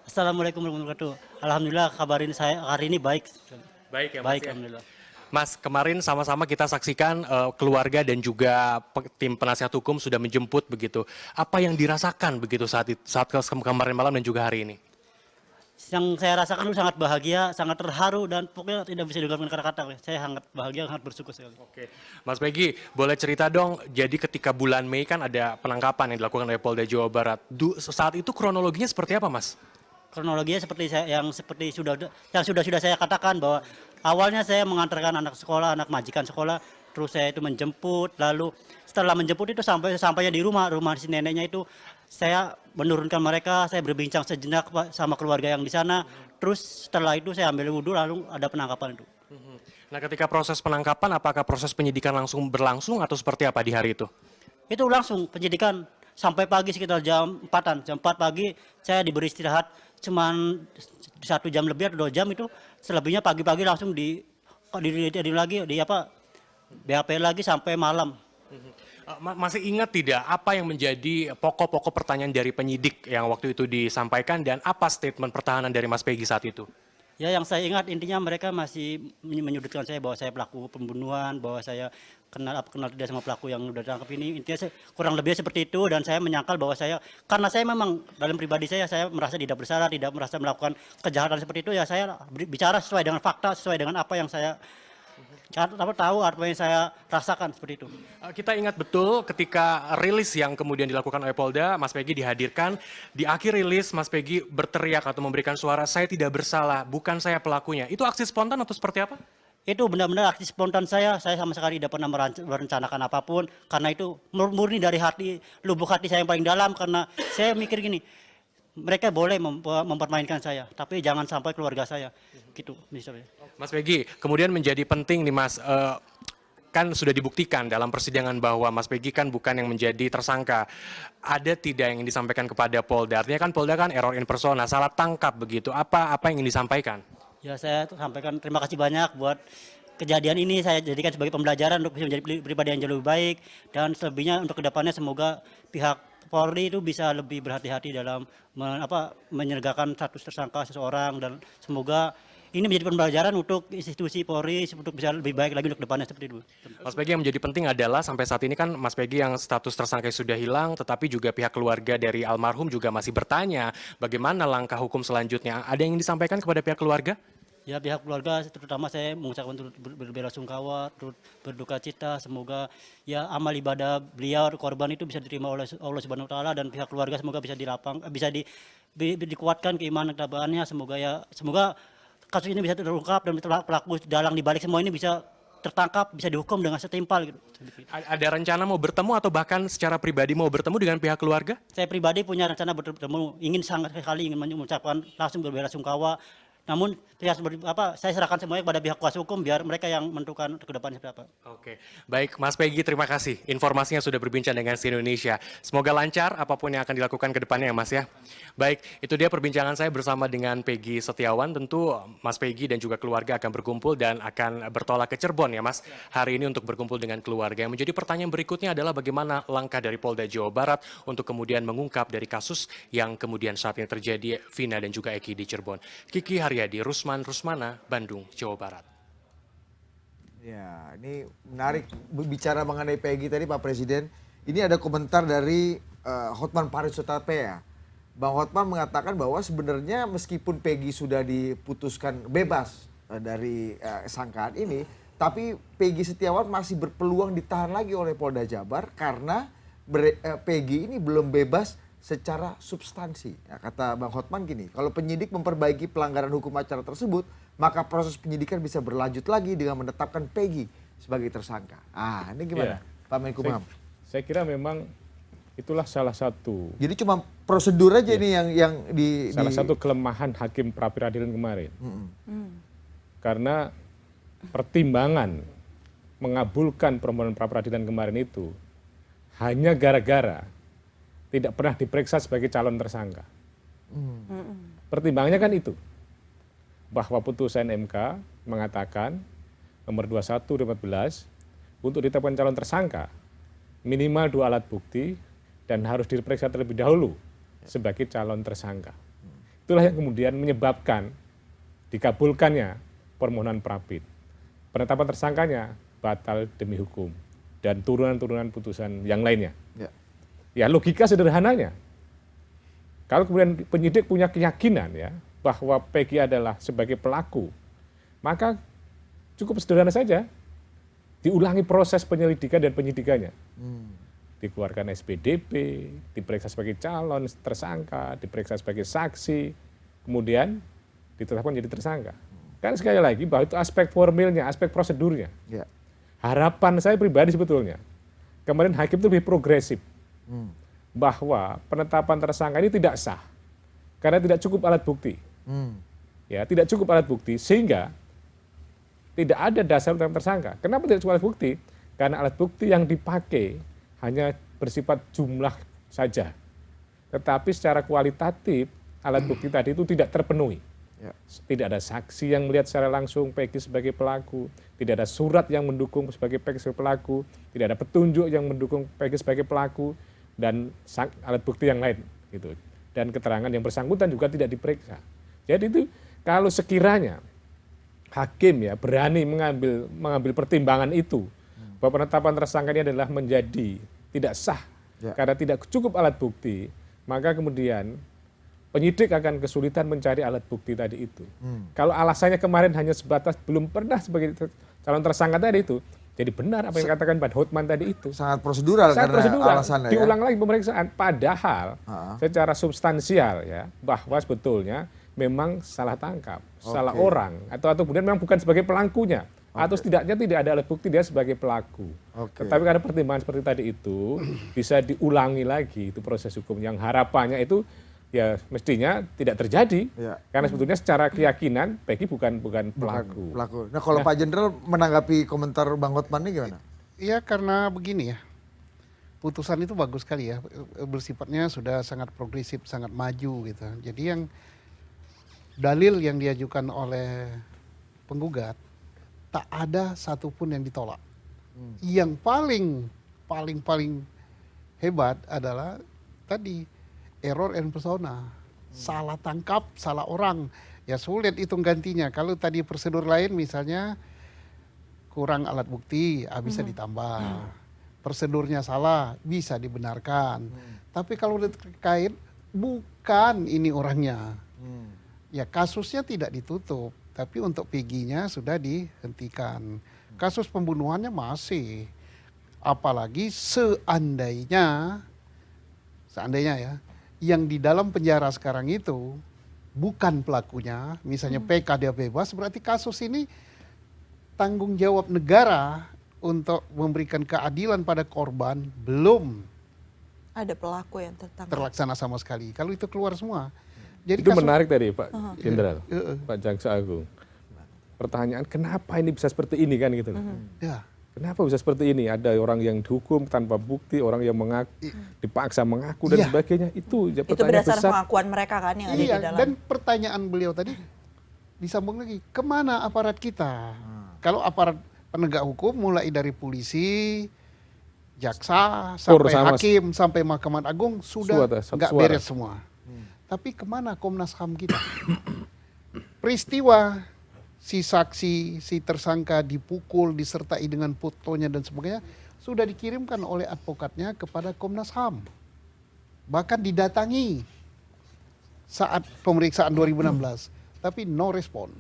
Assalamualaikum warahmatullahi wabarakatuh. Alhamdulillah kabarin saya hari ini baik. Baik ya Mas Baik, ya? alhamdulillah. Mas, kemarin sama-sama kita saksikan keluarga dan juga tim penasihat hukum sudah menjemput begitu. Apa yang dirasakan begitu saat kemarin malam dan juga hari ini? Yang saya rasakan itu sangat bahagia, sangat terharu dan pokoknya tidak bisa diungkapkan kata-kata. Saya sangat bahagia, sangat bersyukur sekali. Oke, Mas Peggy, boleh cerita dong. Jadi ketika bulan Mei kan ada penangkapan yang dilakukan oleh Polda Jawa Barat. Saat itu kronologinya seperti apa, Mas? Kronologinya seperti sudah saya katakan bahwa awalnya saya mengantarkan anak sekolah, anak majikan sekolah, terus saya itu menjemput, lalu setelah menjemput itu sampainya di rumah si neneknya itu saya menurunkan mereka, saya berbincang sejenak sama keluarga yang di sana, terus setelah itu saya ambil wudhu lalu ada penangkapan itu. Nah, ketika proses penangkapan, apakah proses penyidikan langsung berlangsung atau seperti apa di hari itu? Itu langsung penyidikan sampai pagi sekitar jam 4-an, jam 4 pagi saya diberi istirahat cuman 1 jam lebih atau 2 jam itu, selebihnya pagi-pagi langsung BAP lagi sampai malam. Masih ingat tidak apa yang menjadi pokok-pokok pertanyaan dari penyidik yang waktu itu disampaikan dan apa statement pertahanan dari Mas Peggy saat itu? Ya, yang saya ingat intinya mereka masih menyudutkan saya bahwa saya pelaku pembunuhan, bahwa saya kenal tidak sama pelaku yang sudah ditangkap ini. Intinya kurang lebih seperti itu dan saya menyangkal bahwa karena saya memang dalam pribadi saya merasa tidak bersalah, tidak merasa melakukan kejahatan seperti itu, ya saya bicara sesuai dengan fakta, sesuai dengan apa yang saya tahu, apa yang saya rasakan seperti itu. Kita ingat betul ketika rilis yang kemudian dilakukan oleh Polda, Mas Peggy dihadirkan. Di akhir rilis, Mas Peggy berteriak atau memberikan suara, "Saya tidak bersalah, bukan saya pelakunya." Itu aksi spontan atau seperti apa? Itu benar-benar aksi spontan saya sama sekali tidak pernah merencanakan apapun, karena itu murni dari lubuk hati saya yang paling dalam, karena saya mikir gini, mereka boleh mempermainkan saya, tapi jangan sampai keluarga saya, gitu misalnya. Mas Peggy, kemudian menjadi penting nih Mas, kan sudah dibuktikan dalam persidangan bahwa Mas Peggy kan bukan yang menjadi tersangka. Ada tidak yang ingin disampaikan kepada Polda? Artinya kan Polda kan error in persona, salah tangkap begitu. Apa yang ingin disampaikan? Ya, saya sampaikan terima kasih banyak buat kejadian ini, saya jadikan sebagai pembelajaran untuk bisa menjadi pribadi yang jauh lebih baik, dan selebihnya untuk kedepannya semoga pihak Polri itu bisa lebih berhati-hati dalam menyergakan status tersangka seseorang, dan semoga ini menjadi pembelajaran untuk institusi Polri untuk bisa lebih baik lagi untuk depannya seperti itu. Mas Peggy, yang menjadi penting adalah sampai saat ini kan Mas Peggy yang status tersangka sudah hilang, tetapi juga pihak keluarga dari almarhum juga masih bertanya bagaimana langkah hukum selanjutnya. Ada yang ingin disampaikan kepada pihak keluarga? Ya pihak keluarga terutama saya mengucapkan turut berbela-sungkawa, turut berduka cita, semoga ya amal ibadah beliau korban itu bisa diterima oleh Allah Subhanahu wa taala, dan pihak keluarga semoga bisa dikuatkan keimanan ketabahannya, semoga kasus ini bisa terungkap dan pelaku dalang dibalik semua ini bisa tertangkap, bisa dihukum dengan setimpal gitu. Ada rencana mau bertemu atau bahkan secara pribadi mau bertemu dengan pihak keluarga? Saya pribadi punya rencana bertemu, sangat sekali ingin mengucapkan langsung berbela-sungkawa. Namun saya serahkan semuanya kepada pihak kuasa hukum biar mereka yang menentukan ke depannya seperti apa. Oke, baik Mas Peggy, terima kasih informasinya sudah berbincang dengan Si Indonesia. Semoga lancar apapun yang akan dilakukan ke depannya ya Mas ya. Baik, itu dia perbincangan saya bersama dengan Peggy Setiawan. Tentu Mas Peggy dan juga keluarga akan berkumpul dan akan bertolak ke Cirebon ya Mas hari ini untuk berkumpul dengan keluarga. Yang menjadi pertanyaan berikutnya adalah bagaimana langkah dari Polda Jawa Barat untuk kemudian mengungkap dari kasus yang kemudian saat ini terjadi Vina dan juga Eki di Cirebon. Kiki Haryadi, Rusmana, Bandung, Jawa Barat. Ya, ini menarik bicara mengenai Peggy tadi Pak Presiden. Ini ada komentar dari Hotman Paris Hutapea. Bang Hotman mengatakan bahwa sebenarnya meskipun Peggy sudah diputuskan bebas dari sangkaan ini, tapi Peggy Setiawan masih berpeluang ditahan lagi oleh Polda Jabar karena Peggy ini belum bebas secara substansi. Ya, kata Bang Hotman gini, kalau penyidik memperbaiki pelanggaran hukum acara tersebut, maka proses penyidikan bisa berlanjut lagi dengan menetapkan Peggy sebagai tersangka. Ah, ini gimana, Pak Menkumham? Saya kira memang itulah salah satu. Jadi cuma prosedur aja ini yang salah satu kelemahan hakim pra peradilan kemarin. Karena pertimbangan mengabulkan permohonan pra peradilan kemarin itu hanya gara-gara tidak pernah diperiksa sebagai calon tersangka. Pertimbangannya kan itu. Bahwa putusan MK mengatakan nomor 21/2014 untuk ditetapkan calon tersangka minimal 2 alat bukti dan harus diperiksa terlebih dahulu sebagai calon tersangka. Itulah yang kemudian menyebabkan dikabulkannya permohonan pra-pid. Penetapan tersangkanya batal demi hukum dan turunan-turunan putusan yang lainnya. Ya logika sederhananya, kalau kemudian penyidik punya keyakinan ya bahwa Peggy adalah sebagai pelaku, maka cukup sederhana saja, diulangi proses penyelidikan dan penyidikannya. Dikeluarkan SPDP, diperiksa sebagai calon tersangka, diperiksa sebagai saksi, kemudian ditetapkan jadi tersangka. Kan sekali lagi bahwa itu aspek formilnya, aspek prosedurnya. Harapan saya pribadi sebetulnya, kemarin hakim itu lebih progresif. Bahwa penetapan tersangka ini tidak sah karena tidak cukup alat bukti. Ya, tidak cukup alat bukti sehingga tidak ada dasar untuk tersangka. Kenapa tidak cukup alat bukti? Karena alat bukti yang dipakai hanya bersifat jumlah saja. Tetapi secara kualitatif alat bukti tadi itu tidak terpenuhi. Tidak ada saksi yang melihat secara langsung Peggy sebagai pelaku, tidak ada surat yang mendukung sebagai Peggy sebagai pelaku, tidak ada petunjuk yang mendukung Peggy sebagai pelaku, dan alat bukti yang lain gitu. Dan keterangan yang bersangkutan juga tidak diperiksa. Jadi itu kalau sekiranya hakim ya berani mengambil pertimbangan itu bahwa penetapan tersangka ini adalah menjadi tidak sah karena tidak cukup alat bukti, maka kemudian penyidik akan kesulitan mencari alat bukti tadi itu. Kalau alasannya kemarin hanya sebatas belum pernah sebagai calon tersangka tadi itu, jadi benar apa yang dikatakan Pak Hotman tadi itu. Sangat prosedural karena alasannya. Diulang lagi pemeriksaan. Padahal secara substansial ya bahwa sebetulnya memang salah tangkap, salah orang atau kemudian memang bukan sebagai pelakunya atau setidaknya tidak ada alat bukti dia sebagai pelaku. Tetapi karena pertimbangan seperti tadi itu bisa diulangi lagi itu proses hukum yang harapannya itu ya mestinya tidak terjadi karena sebetulnya secara keyakinan Peggy bukan pelaku. Nah kalau Pak Jenderal menanggapi komentar Bang Hotman ini gimana? Iya karena begini ya, putusan itu bagus sekali ya, bersifatnya sudah sangat progresif, sangat maju gitu. Jadi yang dalil yang diajukan oleh penggugat tak ada satupun yang ditolak. Yang paling hebat adalah tadi error and persona, salah tangkap, salah orang, ya sulit hitung gantinya. Kalau tadi prosedur lain misalnya kurang alat bukti, bisa ditambah. Prosedurnya salah, bisa dibenarkan. Tapi kalau terkait bukan ini orangnya, ya kasusnya tidak ditutup. Tapi untuk Peggy-nya sudah dihentikan. Kasus pembunuhannya masih. Apalagi seandainya ya, yang di dalam penjara sekarang itu bukan pelakunya, misalnya PK dia bebas, berarti kasus ini tanggung jawab negara untuk memberikan keadilan pada korban belum Ada pelaku yang tertangkap. terlaksana sama sekali. Kalau itu keluar semua. Jadi Itu menarik tadi Pak Jenderal, Heeh. Pak Jaksa Agung. Pertanyaan kenapa ini bisa seperti ini kan gitu loh. Ya, Kenapa bisa seperti ini? Ada orang yang dihukum tanpa bukti, orang yang dipaksa mengaku dan Iya. sebagainya. Itu Itu pertanyaan berdasarkan besar. pengakuan mereka kan yang ada di iya. dalam. Dan pertanyaan beliau tadi disambung lagi, kemana aparat kita? Kalau aparat penegak hukum mulai dari polisi, jaksa, sampai sama- hakim, sampai Mahkamah Agung sudah Satu nggak suara. beres semua. Tapi kemana Komnas HAM kita? Peristiwa si saksi, si tersangka dipukul, disertai dengan fotonya dan sebagainya, sudah dikirimkan oleh advokatnya kepada Komnas HAM. Bahkan didatangi saat pemeriksaan 2016, tapi no respon.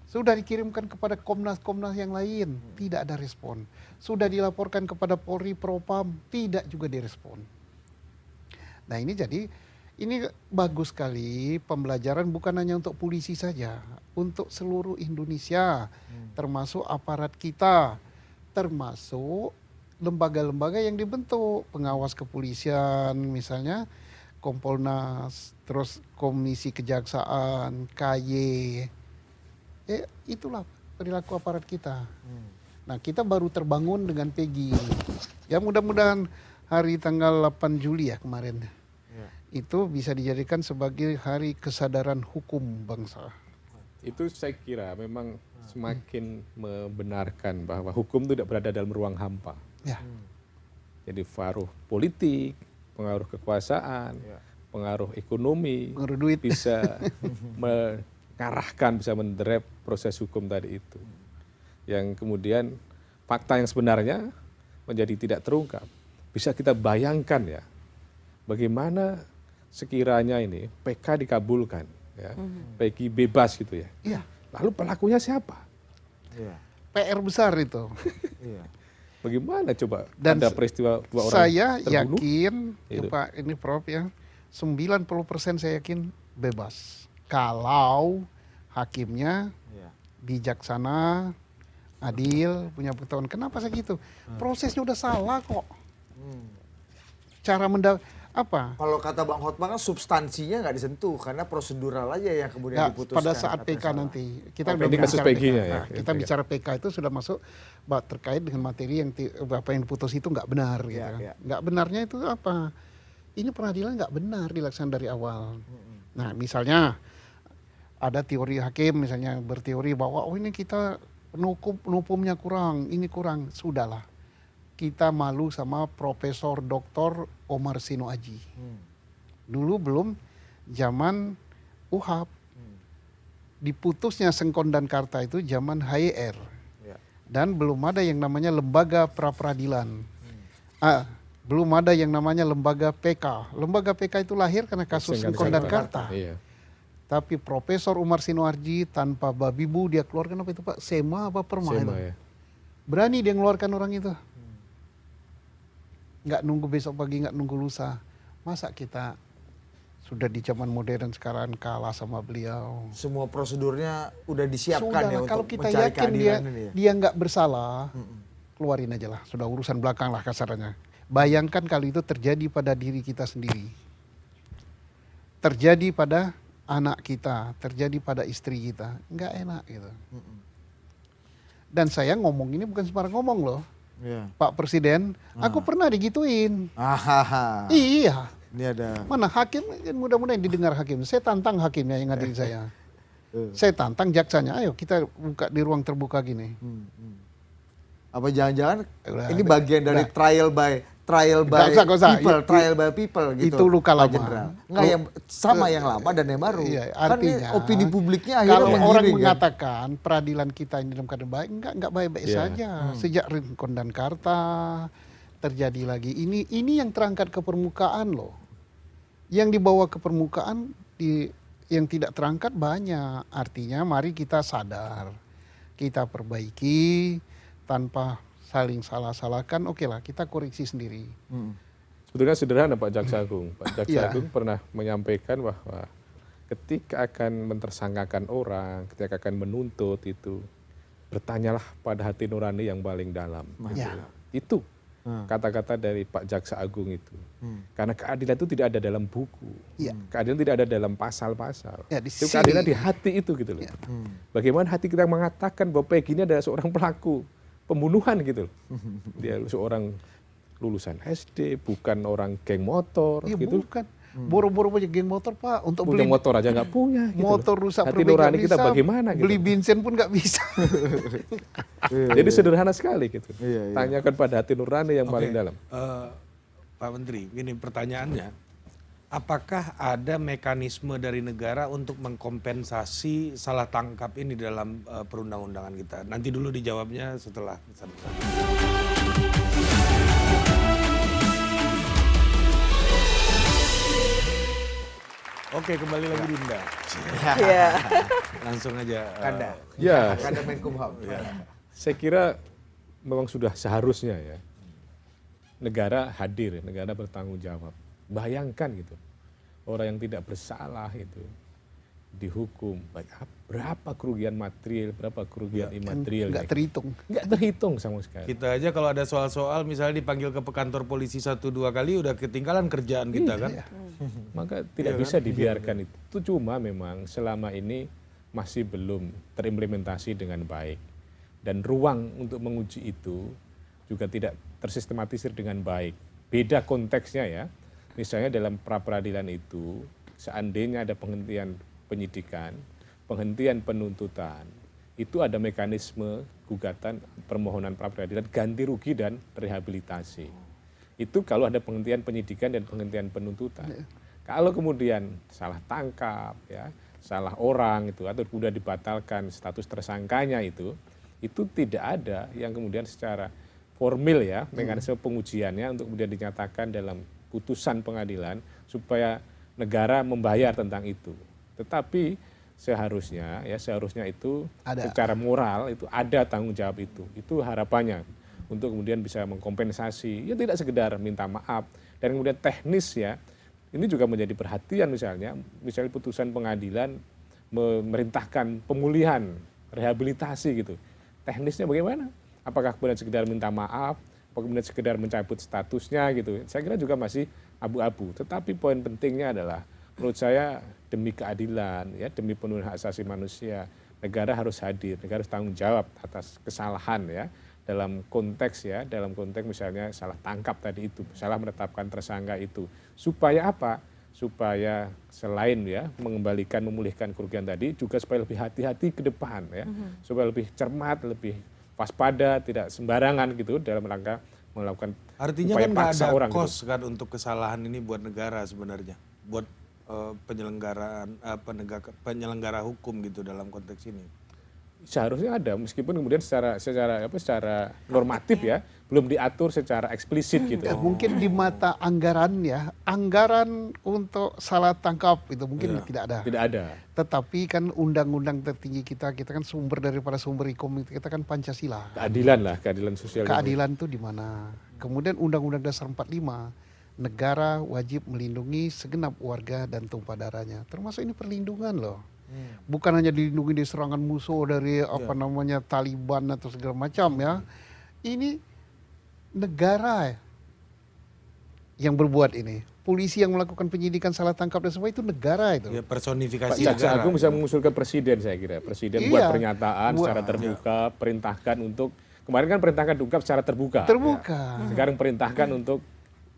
Sudah dikirimkan kepada Komnas yang lain, tidak ada respon. Sudah dilaporkan kepada Polri, Propam, tidak juga direspon. Nah ini jadi, ini bagus sekali pembelajaran bukan hanya untuk polisi saja, untuk seluruh Indonesia, termasuk aparat kita, termasuk lembaga-lembaga yang dibentuk, pengawas kepolisian misalnya, Kompolnas, terus Komisi Kejaksaan, KY, itulah perilaku aparat kita. Nah kita baru terbangun dengan Peggy. Ya mudah-mudahan hari tanggal 8 Juli ya kemarin, itu bisa dijadikan sebagai hari kesadaran hukum bangsa. Itu saya kira memang semakin membenarkan bahwa hukum itu tidak berada dalam ruang hampa. Ya. Jadi pengaruh politik, pengaruh kekuasaan, pengaruh ekonomi, Pengaruh duit. bisa mengarahkan, bisa menderep proses hukum tadi itu. Yang kemudian fakta yang sebenarnya menjadi tidak terungkap. Bisa kita bayangkan ya, bagaimana sekiranya ini PK dikabulkan, ya, Peggy bebas gitu ya. Iya. Lalu pelakunya siapa? PR besar itu. Bagaimana coba Dan ada peristiwa dua orang Saya terbunuh? yakin, Gitu. Pak ini Prof ya, 90% saya yakin bebas. Kalau hakimnya bijaksana, adil, punya pengetahuan. Kenapa saya gitu? Prosesnya udah salah kok. Cara apa? Kalau kata Bang Hotman kan substansinya nggak disentuh karena prosedural aja yang kemudian Ya, diputuskan. pada saat katanya PK salah. nanti kita Oh, udah ini kasus bicara Peggy-nya PK. ya? Nah, kita bicara PK itu sudah masuk terkait dengan materi yang apa yang diputus itu nggak benar gitu. Ya. Nggak benarnya itu apa? Ini peradilan nggak benar dilaksanakan dari awal. Nah misalnya ada teori hakim misalnya berteori bahwa oh ini kita penhukumnya kurang, ini kurang, sudahlah. Kita malu sama Profesor Dr. Omar Sino Aji. Dulu belum zaman UHAP. Diputusnya Sengkon dan Karta itu zaman HYR. Dan belum ada yang namanya lembaga pra-peradilan. Belum ada yang namanya lembaga PK. Lembaga PK itu lahir karena kasus Sengkon dan Karta. Iya. Tapi Profesor Umar Sinuarji tanpa babi bu dia keluarkan apa itu Pak? Sema apa perma itu? Sema, ya. Berani dia ngeluarkan orang itu. Nggak nunggu besok pagi, nggak nunggu lusa. Masa kita sudah di zaman modern sekarang kalah sama beliau? Semua prosedurnya udah disiapkan Sudah ya lah, kalau untuk kita mencari yakin keadilan ini ya. dia nggak bersalah, keluarin aja lah. Sudah urusan belakang lah kasarnya. Bayangkan kalau itu terjadi pada diri kita sendiri. Terjadi pada anak kita, terjadi pada istri kita. Nggak enak gitu. Dan saya ngomong ini bukan sembarang ngomong loh. Iya. Pak Presiden, aku pernah digituin. Ahaha. Iya. Ini ada. Mana hakim, mudah-mudahan didengar hakim. Saya tantang hakimnya yang ngadili saya. Saya tantang jaksanya, ayo kita buka di ruang terbuka gini. Apa jangan-jangan Udah, ini bagian dari udah. trial by Nggak usah. people, trial by people gitu. Itu luka Pak lama. Jenderal. Nggak yang sama yang lama dan yang baru. Iya, Kan ini artinya opini publiknya akhirnya kalau menggiring orang kan. mengatakan peradilan kita ini dalam keadaan baik, enggak baik-baik Iya. saja. Sejak Rincon dan Karta terjadi lagi. Ini yang terangkat ke permukaan loh. Yang dibawa ke permukaan di yang tidak terangkat banyak. Artinya mari kita sadar, kita perbaiki tanpa saling salah-salahkan. Oke lah, kita koreksi sendiri. Sebetulnya sederhana Pak Jaksa Agung. Pak Jaksa Iya. Agung pernah menyampaikan bahwa ketika akan mentersangkakan orang, ketika akan menuntut itu, bertanyalah pada hati nurani yang paling dalam. Ya. Itu kata-kata dari Pak Jaksa Agung itu. Karena keadilan itu tidak ada dalam buku. Iya. Keadilan tidak ada dalam pasal-pasal. Ya, di Itu sini. keadilan di hati itu gitu loh. Ya. Bagaimana hati kita mengatakan bahwa Peggy ini adalah seorang pelaku pembunuhan gitu loh. Dia seorang lulusan SD, bukan orang geng motor Iya gitu. bukan. Boro-boro punya geng motor Pak. Untuk Punya beli motor aja nggak punya. Gitu motor loh. rusak Hati perbaiki nurani nggak kita bisa, bagaimana gitu. beli bensin pun nggak bisa. Jadi sederhana sekali gitu. Iya, iya. Tanyakan pada hati nurani yang Oke, paling dalam. Pak Menteri, ini pertanyaannya, apakah ada mekanisme dari negara untuk mengkompensasi salah tangkap ini dalam perundang-undangan kita? Nanti dulu dijawabnya setelah pesan. Oke, kembali lagi Dinda. Iya. Langsung aja. Kanda. Ya, Kanda Menkumham. saya kira memang sudah seharusnya ya negara hadir, negara bertanggung jawab. Bayangkan gitu, orang yang tidak bersalah itu dihukum, berapa kerugian material, berapa kerugian imaterial. Nggak terhitung. Nggak terhitung sama sekali. Kita aja kalau ada soal-soal misalnya dipanggil ke kantor polisi 1-2 kali udah ketinggalan kerjaan kita kan. Maka tidak bisa dibiarkan itu. Itu cuma memang selama ini masih belum terimplementasi dengan baik. Dan ruang untuk menguji itu juga tidak tersistematisir dengan baik. Beda konteksnya ya. Misalnya dalam pra-peradilan itu, seandainya ada penghentian penyidikan, penghentian penuntutan, itu ada mekanisme gugatan permohonan pra-peradilan ganti rugi dan rehabilitasi. Itu kalau ada penghentian penyidikan dan penghentian penuntutan. Kalau kemudian salah tangkap, ya, salah orang itu atau sudah dibatalkan status tersangkanya itu tidak ada yang kemudian secara formil ya mekanisme pengujiannya untuk kemudian dinyatakan dalam putusan pengadilan supaya negara membayar tentang itu. Tetapi seharusnya itu Ada. secara moral itu ada tanggung jawab itu. Itu harapannya untuk kemudian bisa mengkompensasi, ya tidak sekedar minta maaf dan kemudian teknis ya. Ini juga menjadi perhatian misalnya putusan pengadilan memerintahkan pemulihan, rehabilitasi gitu. Teknisnya bagaimana? Apakah kemudian sekedar minta maaf, apakah kemudian sekedar mencabut statusnya gitu. Saya kira juga masih abu-abu. Tetapi poin pentingnya adalah menurut saya demi keadilan, ya demi pemenuhan hak asasi manusia, negara harus hadir, negara harus tanggung jawab atas kesalahan ya dalam konteks misalnya salah tangkap tadi itu, salah menetapkan tersangka itu. Supaya apa? Supaya selain ya mengembalikan, memulihkan kerugian tadi, juga supaya lebih hati-hati ke depan ya, supaya lebih cermat, lebih waspada, tidak sembarangan gitu dalam rangka melakukan Artinya upaya kan nggak paksa ada orang kos gitu. kan untuk kesalahan ini buat negara sebenarnya, buat penyelenggaraan penyelenggara hukum gitu dalam konteks ini. Seharusnya ada, meskipun kemudian secara normatif ya belum diatur secara eksplisit gitu. Ya, mungkin di mata anggaran ya, anggaran untuk salah tangkap itu mungkin tidak ada. Tidak ada. Tetapi kan undang-undang tertinggi kita kan sumber daripada sumber hukum kita kan Pancasila. Keadilan lah, keadilan sosial. Keadilan itu di mana? Kemudian Undang-Undang Dasar 45, negara wajib melindungi segenap warga dan tumpah darahnya. Termasuk ini perlindungan loh. Bukan hanya dilindungi dari serangan musuh dari Taliban atau segala macam ya. Ini negara yang berbuat ini. Polisi yang melakukan penyidikan salah tangkap dan semua itu negara itu. Ya personifikasi Pak Jaksa negara. Agung bisa mengusulkan presiden saya kira. Presiden Iya. buat pernyataan secara terbuka, perintahkan untuk, kemarin kan perintahkan ungkap secara terbuka. Terbuka. Sekarang perintahkan untuk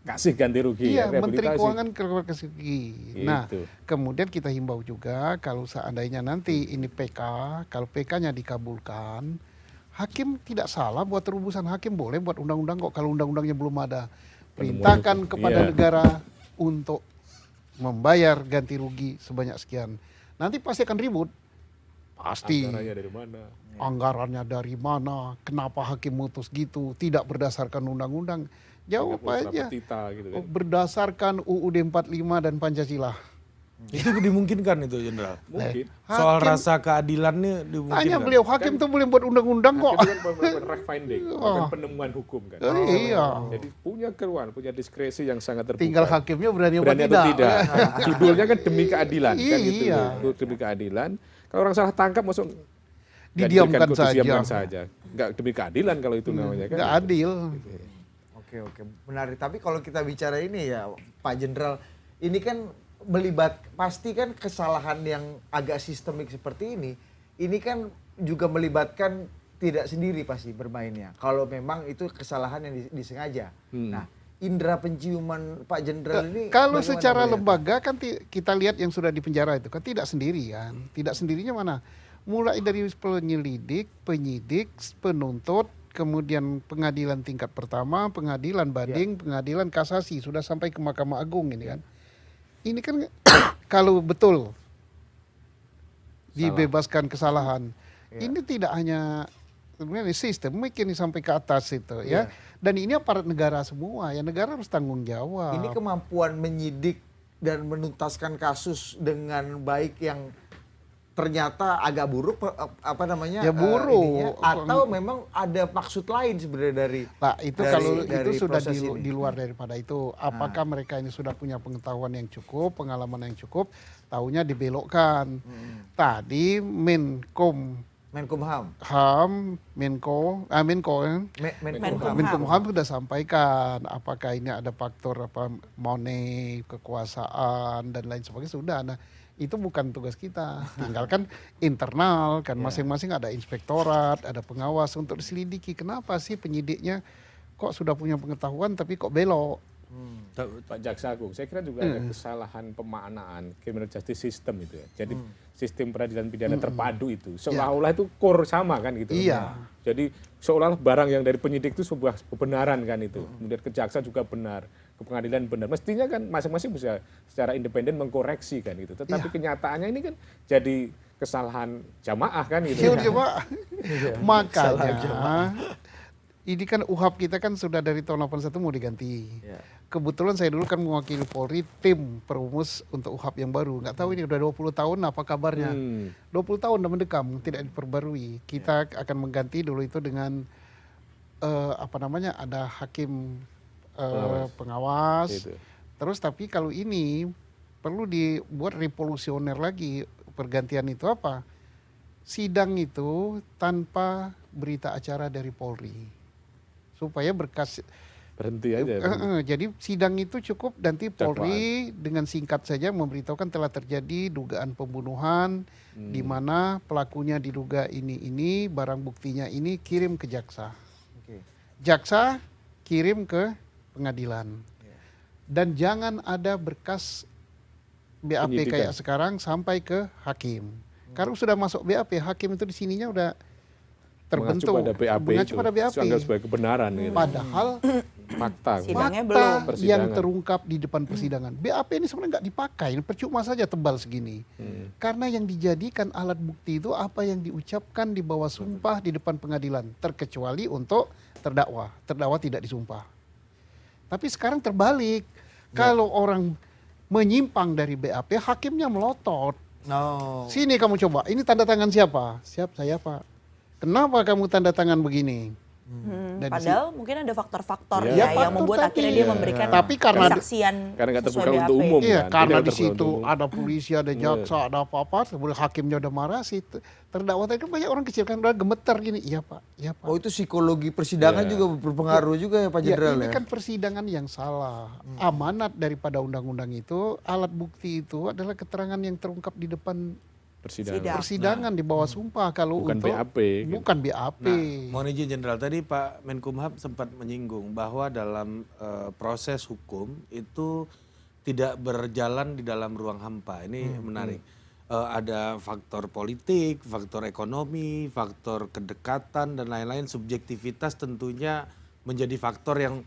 kasih ganti rugi. Iya, ya, Menteri rehabilitasi. Keuangan kasih rugi. Nah, Gitu. kemudian kita himbau juga kalau seandainya nanti ini PK, kalau PK-nya dikabulkan, hakim tidak salah buat terobosan, hakim boleh buat undang-undang kok kalau undang-undangnya belum ada. Perintahkan kepada Iya. negara untuk membayar ganti rugi sebanyak sekian. Nanti pasti akan ribut. Pasti. Anggarannya dari mana? Anggarannya dari mana? Kenapa hakim mutus gitu? Tidak berdasarkan undang-undang. Jawab aja. Tita, gitu kan. Berdasarkan UUD 45 dan Pancasila. Itu dimungkinkan itu, Jenderal. Mungkin. Soal Hakim- rasa keadilannya Hanya dimungkinkan. beliau hakim tuh boleh buat undang-undang kok. Hakim kan melakukan fact finding, melakukan penemuan hukum kan. Iya. Jadi punya keruan, punya diskresi yang sangat terbuka. Tinggal hakimnya berani apa Berani atau tidak. tidak. Judulnya kan demi keadilan kan gitu. Iya. Demi keadilan. Kalau orang salah tangkap masuk Didiamkan saja. Didiamkan saja. Enggak demi keadilan kalau itu namanya kan. Nggak gitu. adil. Oke, menarik. Tapi kalau kita bicara ini ya Pak Jenderal, ini kan pasti kan kesalahan yang agak sistemik seperti ini kan juga melibatkan tidak sendiri pasti bermainnya. Kalau memang itu kesalahan yang disengaja. Nah, indera penciuman Pak Jenderal ini Kalau bagaimana secara melihatnya? lembaga kan kita lihat yang sudah di penjara itu kan tidak sendiri kan. Tidak sendirinya mana? Mulai dari penyelidik, penyidik, penuntut, kemudian pengadilan tingkat pertama, pengadilan banding, pengadilan kasasi, sudah sampai ke Mahkamah Agung ini kan. Ini kan kalau betul dibebaskan kesalahan, ini tidak hanya sebenarnya sistem ini sampai ke atas itu ya. Dan ini aparat negara semua, ya negara harus tanggung jawab. Ini kemampuan menyidik dan menuntaskan kasus dengan baik yang ternyata agak buruk apa namanya? Ya buruk. Atau memang ada maksud lain sebenarnya dari Nah, itu kalau itu sudah proses ini? di luar daripada itu. Apakah mereka ini sudah punya pengetahuan yang cukup, pengalaman yang cukup, taunya dibelokkan. Tadi Menkumham. Menko kan? Menkumham. Menkumham sudah sampaikan apakah ini ada faktor money, kekuasaan dan lain sebagainya sudah. Nah, itu bukan tugas kita. Tinggalkan internal kan masing-masing ada inspektorat, ada pengawas untuk diselidiki. Kenapa sih penyidiknya kok sudah punya pengetahuan tapi kok belok? Pak Jaksa Agung, saya kira juga ada kesalahan pemaknaan criminal justice system itu ya. Jadi sistem peradilan pidana terpadu itu seolah-olah itu core sama kan gitu. Iya. Jadi seolah-olah barang yang dari penyidik itu sebuah kebenaran kan itu. Kemudian ke jaksa juga benar, ke pengadilan benar. Mestinya kan masing-masing bisa secara independen mengkoreksi kan gitu. Tetapi kenyataannya ini kan jadi kesalahan jamaah kan gitu. Iya, Pak. Makanya ini kan UHAP kita kan sudah dari tahun 81 mau diganti. Kebetulan saya dulu kan mewakili Polri tim perumus untuk UHAP yang baru. Nggak tahu ini udah 20 tahun apa kabarnya. 20 tahun udah mendekam, tidak diperbarui. Kita akan mengganti dulu itu dengan ada hakim pengawas. Gitu. Terus tapi kalau ini perlu dibuat revolusioner lagi. Pergantian itu apa? Sidang itu tanpa berita acara dari Polri. Supaya berkas Berhenti aja. jadi sidang itu cukup nanti Polri dengan singkat saja memberitahukan telah terjadi dugaan pembunuhan di mana pelakunya diduga ini barang buktinya ini kirim ke jaksa. Jaksa kirim ke pengadilan. Dan jangan ada berkas BAP Penyidikan. kayak sekarang sampai ke hakim. Kalau sudah masuk BAP, hakim itu di sininya udah terbentuk mengacu pada BAP itu anggap sebagai kebenaran gitu. Padahal Fakta. Sidangnya fakta belum. Persidangan. yang terungkap di depan persidangan. BAP ini sebenarnya nggak dipakai, percuma saja tebal segini. Karena yang dijadikan alat bukti itu apa yang diucapkan di bawah sumpah di depan pengadilan, terkecuali untuk terdakwa. Terdakwa tidak disumpah. Tapi sekarang terbalik. Kalau orang menyimpang dari BAP, hakimnya melotot. Sini kamu coba, ini tanda tangan siapa? Siap, saya Pak. Kenapa kamu tanda tangan begini? Dan Padahal mungkin ada faktor-faktor Ya, ya, yang faktor membuat tadi. akhirnya dia memberikan Tapi karena kesaksian Karena nggak sesuai terbuka untuk BAP. umum. Iya, kan? karena Tidak di terbuka situ untuk umum. ada polisi, ada jaksa, ada apa-apa, sebelum hakimnya udah marah sih terdakwa tadi kan banyak orang kecil kan udah gemeter gini. Iya Pak, iya Pak. Oh, itu psikologi persidangan juga berpengaruh juga ya Pak Ya, Jenderal ini ya. kan persidangan yang salah. Amanat daripada undang-undang itu, alat bukti itu adalah keterangan yang terungkap di depan Persidangan. persidangan di bawah sumpah kalau Bukan untuk BAP, gitu. bukan BAP. Mohon izin Jenderal, tadi Pak Menkumham sempat menyinggung bahwa dalam proses hukum itu tidak berjalan di dalam ruang hampa. Ini menarik. Ada faktor politik, faktor ekonomi, faktor kedekatan dan lain-lain. Subjektivitas tentunya menjadi faktor yang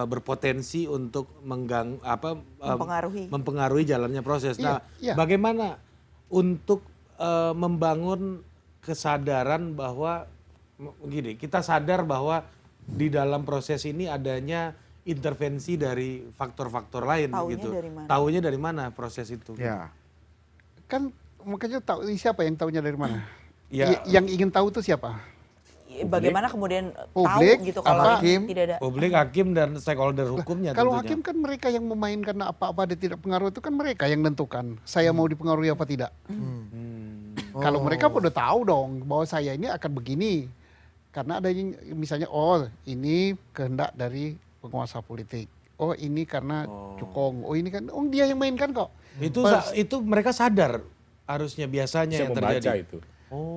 berpotensi untuk mempengaruhi jalannya proses. Nah, Iya. bagaimana untuk membangun kesadaran bahwa begini, kita sadar bahwa di dalam proses ini adanya intervensi dari faktor-faktor lain Taunya gitu. dari mana? Taunya dari mana proses itu? Ya. Kan makanya tahu siapa yang tahunya dari mana? Ya. Yang ingin tahu tuh siapa? Bagaimana kemudian Publik, tahu gitu kalau hakim, tidak ada. Publik, hakim, dan stakeholder hukumnya Kalau tentunya. hakim kan mereka yang memainkan apa-apa ada tidak pengaruh itu kan mereka yang menentukan saya mau dipengaruhi apa tidak. Kalau mereka udah tahu dong bahwa saya ini akan begini karena ada yang misalnya ini kehendak dari penguasa politik. Ini karena cukong. Ini kan dia yang mainkan kok. Itu mereka sadar harusnya biasanya Bisa yang membaca terjadi. itu.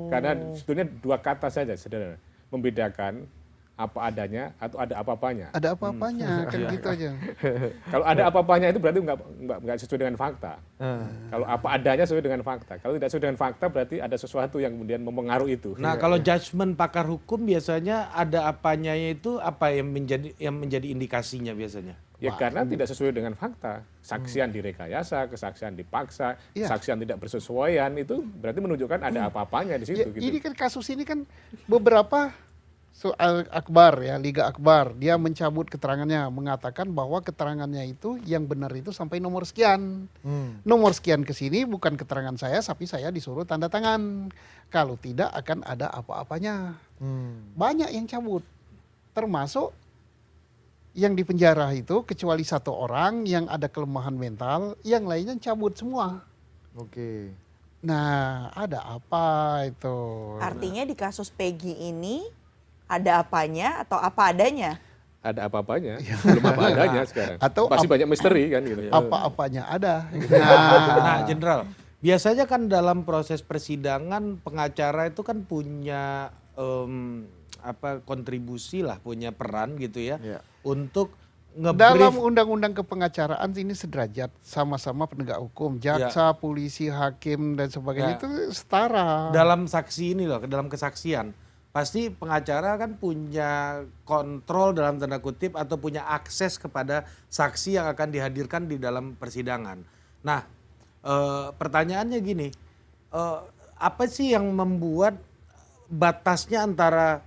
Karena sebetulnya 2 kata saja sederhana, membedakan apa adanya atau ada apa-apanya. Ada apa-apanya kan gitu aja. Kalau ada apa-apanya itu berarti nggak sesuai dengan fakta. Kalau apa adanya sesuai dengan fakta. Kalau tidak sesuai dengan fakta berarti ada sesuatu yang kemudian mempengaruhi itu. Nah, kalau judgement pakar hukum biasanya ada apanya itu apa yang menjadi indikasinya biasanya? Ya karena tidak sesuai dengan fakta. Saksian direkayasa, kesaksian dipaksa, Iya. kesaksian tidak bersesuaian itu berarti menunjukkan ada apa-apanya di situ. Ya, Gitu. ini kan kasus ini kan beberapa soal Akbar ya, Liga Akbar, dia mencabut keterangannya, mengatakan bahwa keterangannya itu yang benar itu sampai nomor sekian. Nomor sekian ke sini bukan keterangan saya, tapi saya disuruh tanda tangan. Kalau tidak akan ada apa-apanya. Banyak yang cabut. Termasuk yang di penjara itu kecuali 1 orang yang ada kelemahan mental, yang lainnya cabut semua. Oke. Nah, ada apa itu? Artinya di kasus Peggy ini ada apanya atau apa adanya? Ada apa-apanya, belum apa adanya sekarang. Atau Pasti banyak misteri kan gitu. Apa-apanya ada. Nah, Jenderal, biasanya kan dalam proses persidangan pengacara itu kan punya kontribusi lah, punya peran gitu ya, Ya. untuk Dalam ngebrief. undang-undang kepengacaraan ini sederajat, sama-sama penegak hukum, jaksa, polisi, hakim dan sebagainya Ya. itu setara. Dalam saksi ini loh, dalam kesaksian, pasti pengacara kan punya kontrol dalam tanda kutip atau punya akses kepada saksi yang akan dihadirkan di dalam persidangan. Nah, pertanyaannya gini, apa sih yang membuat batasnya antara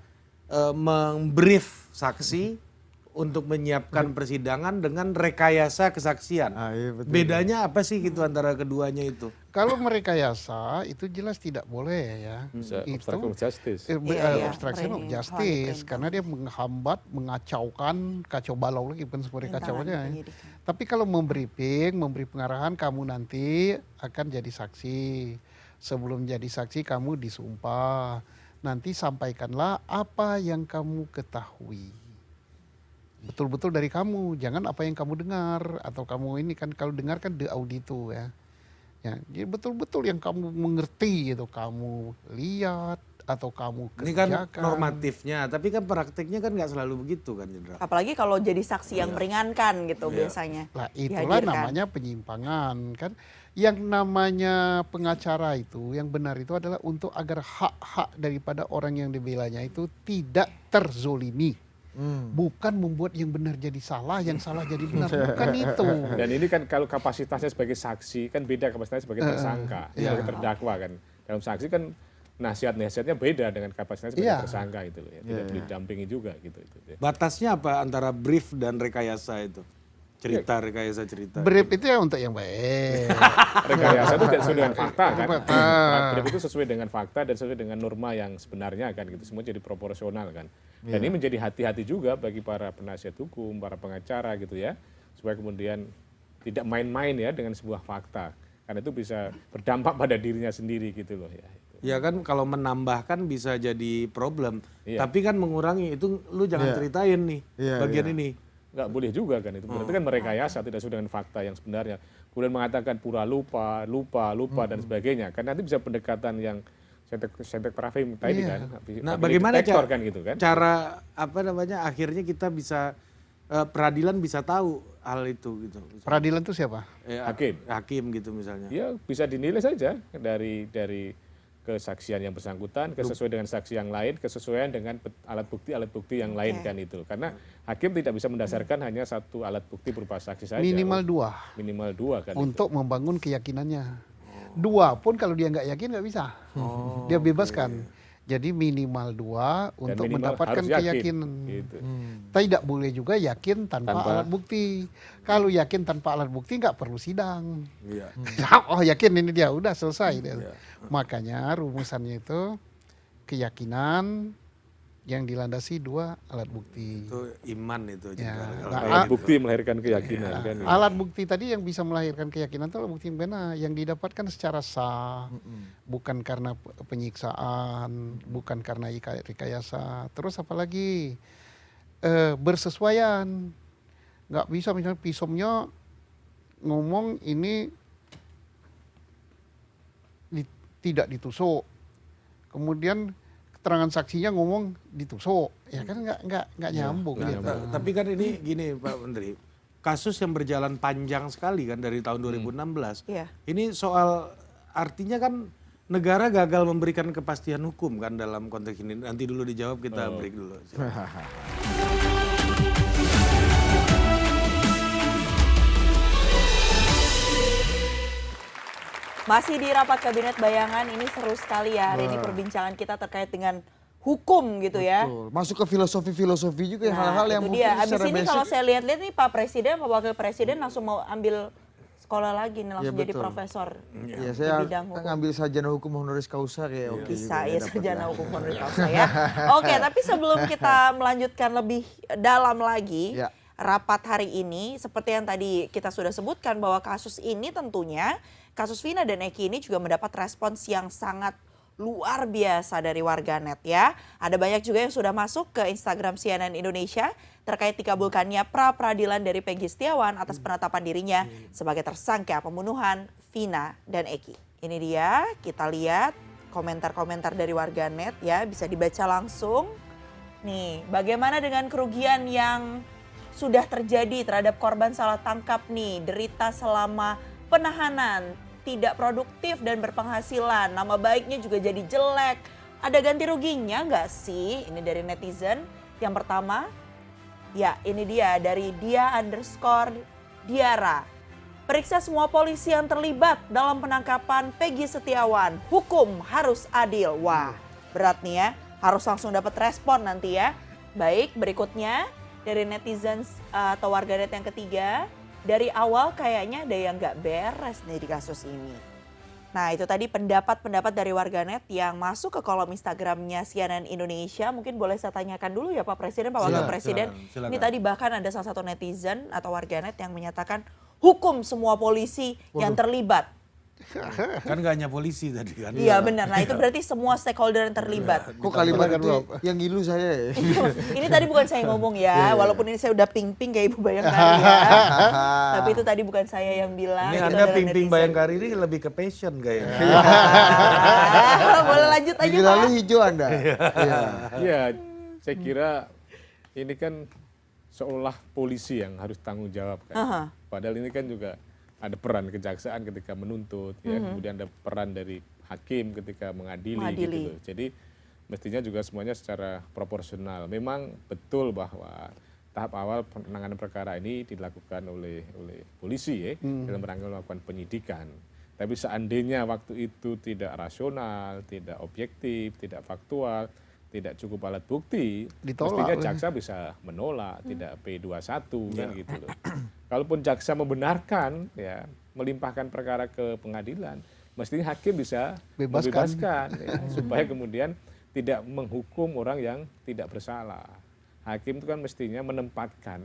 membrief saksi untuk menyiapkan persidangan dengan rekayasa kesaksian? Iya, betul. Bedanya apa sih gitu antara keduanya itu? Kalau merekayasa itu jelas tidak boleh ya. Bisa Itu obstruction of justice. Iya, obstruction of halangi justice perintah. karena dia menghambat, mengacaukan, kacau balau lagi bukan seperti kacau Rintangan aja. Ya. penyidikan. Tapi kalau memberi pengarahan kamu nanti akan jadi saksi. Sebelum jadi saksi kamu disumpah. Nanti sampaikanlah apa yang kamu ketahui. Betul-betul dari kamu, jangan apa yang kamu dengar atau kamu ini kan kalau dengar kan de audito ya. Ya, jadi betul-betul yang kamu mengerti gitu, kamu lihat atau kamu Ini kan kerjakan. normatifnya, tapi kan praktiknya kan nggak selalu begitu kan, Jenderal? Apalagi kalau jadi saksi yang meringankan gitu biasanya. Lah itulah dihadirkan. namanya penyimpangan kan. Yang namanya pengacara itu, yang benar itu adalah untuk agar hak-hak daripada orang yang dibelanya itu tidak terzolimi. Bukan membuat yang benar jadi salah, yang salah jadi benar. Bukan itu. Dan ini kan kalau kapasitasnya sebagai saksi kan beda kapasitasnya sebagai tersangka, sebagai terdakwa kan. Dalam saksi kan nasihat-nasihatnya beda dengan kapasitasnya sebagai Iya. tersangka itu loh ya. Tidak didampingi juga gitu. Batasnya apa antara brief dan rekayasa itu? Cerita, rekayasa cerita. Brief itu ya untuk yang baik. Rekayasa itu tidak sesuai dengan fakta kan. Fakta. Brief itu sesuai dengan fakta dan sesuai dengan norma yang sebenarnya kan gitu. Semua jadi proporsional kan. Dan ini menjadi hati-hati juga bagi para penasihat hukum, para pengacara gitu ya. Supaya kemudian tidak main-main ya dengan sebuah fakta. Karena itu bisa berdampak pada dirinya sendiri gitu loh ya. Ya kan kalau menambahkan bisa jadi problem. Iya. Tapi kan mengurangi itu lu jangan ceritain nih bagian ini. Nggak boleh juga kan itu. Berarti kan merekayasa tidak sesuai dengan fakta yang sebenarnya. Kemudian mengatakan pura lupa dan sebagainya. Kan nanti bisa pendekatan yang sentek parafim tadi kan. Nah, Ability bagaimana detector kan gitu kan. cara akhirnya kita bisa peradilan bisa tahu hal itu gitu. Peradilan itu siapa? Hakim gitu misalnya. Ya bisa dinilai saja dari kesaksian yang bersangkutan, kesesuaian dengan saksi yang lain, kesesuaian dengan alat bukti yang lain kan itu. Karena hakim tidak bisa mendasarkan hanya satu alat bukti berupa saksi saja. Minimal 2 Minimal 2 kan. untuk membangun keyakinannya. 2 pun kalau dia nggak yakin nggak bisa. Dia bebaskan. Jadi minimal 2 Dan untuk minimal mendapatkan harus yakin, keyakinan. gitu. Tidak boleh juga yakin tanpa Tanpa- alat bukti. Kalau yakin tanpa alat bukti nggak perlu sidang. Iya. Oh yakin ini dia, udah selesai. Iya. Makanya rumusannya itu keyakinan yang dilandasi 2 alat bukti. Itu iman itu Ya. juga. Nah, Alat bukti melahirkan keyakinan kan. Alat bukti tadi yang bisa melahirkan keyakinan itu alat bukti yang benar, yang didapatkan secara sah, bukan karena penyiksaan, bukan karena rekayasa. Terus apalagi bersesuaian. Nggak bisa misalnya pisomnya ngomong ini tidak ditusuk, kemudian keterangan saksinya ngomong ditusuk, ya kan nggak nyambung gitu. Tapi kan ini gini Pak Menteri, kasus yang berjalan panjang sekali kan dari tahun 2016. Iya. Ini soal artinya kan negara gagal memberikan kepastian hukum kan dalam konteks ini. Nanti dulu dijawab, kita break dulu. Masih di rapat kabinet bayangan, ini seru sekali ya hari ini perbincangan kita terkait dengan hukum gitu ya. Betul. Masuk ke filosofi-filosofi juga ya, Nah, hal-hal yang itu mungkin dia. Habis secara ini basic. kalau saya lihat-lihat nih Pak Presiden, Pak Wakil Presiden langsung mau ambil sekolah lagi nih, langsung Iya, jadi betul. profesor Ya, di saya bidang hukum. ngambil sarjana hukum honoris causa kayak oke Bisa juga ya dapat sarjana ya. hukum honoris causa ya. Oke, tapi sebelum kita melanjutkan lebih dalam lagi Ya. rapat hari ini, seperti yang tadi kita sudah sebutkan bahwa kasus ini tentunya kasus Vina dan Eki ini juga mendapat respons yang sangat luar biasa dari warganet ya. Ada banyak juga yang sudah masuk ke Instagram CNN Indonesia terkait dikabulkannya pra-peradilan dari Peggy Setiawan atas penetapan dirinya sebagai tersangka pembunuhan Vina dan Eki. Ini dia, kita lihat komentar-komentar dari warganet ya, bisa dibaca langsung. Nih, bagaimana dengan kerugian yang sudah terjadi terhadap korban salah tangkap nih, derita selama penahanan, tidak produktif dan berpenghasilan, nama baiknya juga jadi jelek. Ada ganti ruginya nggak sih? Ini dari netizen. Yang pertama, ya ini dia dari dia_Diara. Periksa semua polisi yang terlibat dalam penangkapan Peggy Setiawan. Hukum harus adil. Wah, berat nih ya. Harus langsung dapat respon nanti ya. Baik, berikutnya dari netizen atau warganet yang ketiga. Dari awal kayaknya ada yang nggak beres nih di kasus ini. Nah itu tadi pendapat-pendapat dari warganet yang masuk ke kolom Instagramnya CNN Indonesia. Mungkin boleh saya tanyakan dulu ya Pak Presiden, Pak Wakil Presiden. silakan. Ini tadi bahkan ada salah satu netizen atau warganet yang menyatakan hukum semua polisi yang terlibat. Kan gak hanya polisi tadi kan. Iya benar, nah itu berarti semua stakeholder yang terlibat. Kok kalimat Silakan, itu Rob. yang ngilu saya ya? Ini tadi bukan saya ngomong ya, walaupun ini saya udah ping-ping kayak Ibu Bayangkari ya. Tapi itu tadi bukan saya yang bilang. Ini itu Anda adalah Ping-Ping netizen. Bayangkari ini lebih ke passion kayaknya. Boleh lanjut aja Minggu Pak. lalu hijau Anda. Iya. Iya, saya kira ini kan seolah polisi yang harus tanggung jawab kan. Aha. Padahal ini kan juga ada peran kejaksaan ketika menuntut, ya, kemudian ada peran dari hakim ketika mengadili. Gitu loh. Jadi mestinya juga semuanya secara proporsional. Memang betul bahwa tahap awal penanganan perkara ini dilakukan oleh polisi ya, dalam rangka melakukan penyidikan. Tapi seandainya waktu itu tidak rasional, tidak objektif, tidak faktual, tidak cukup alat bukti, Ditolak mestinya lah. jaksa bisa menolak, tidak P21 kan gitu loh. Kalaupun jaksa membenarkan, ya melimpahkan perkara ke pengadilan, mestinya hakim bisa Bebaskan. membebaskan, ya, supaya kemudian tidak menghukum orang yang tidak bersalah. Hakim itu kan mestinya menempatkan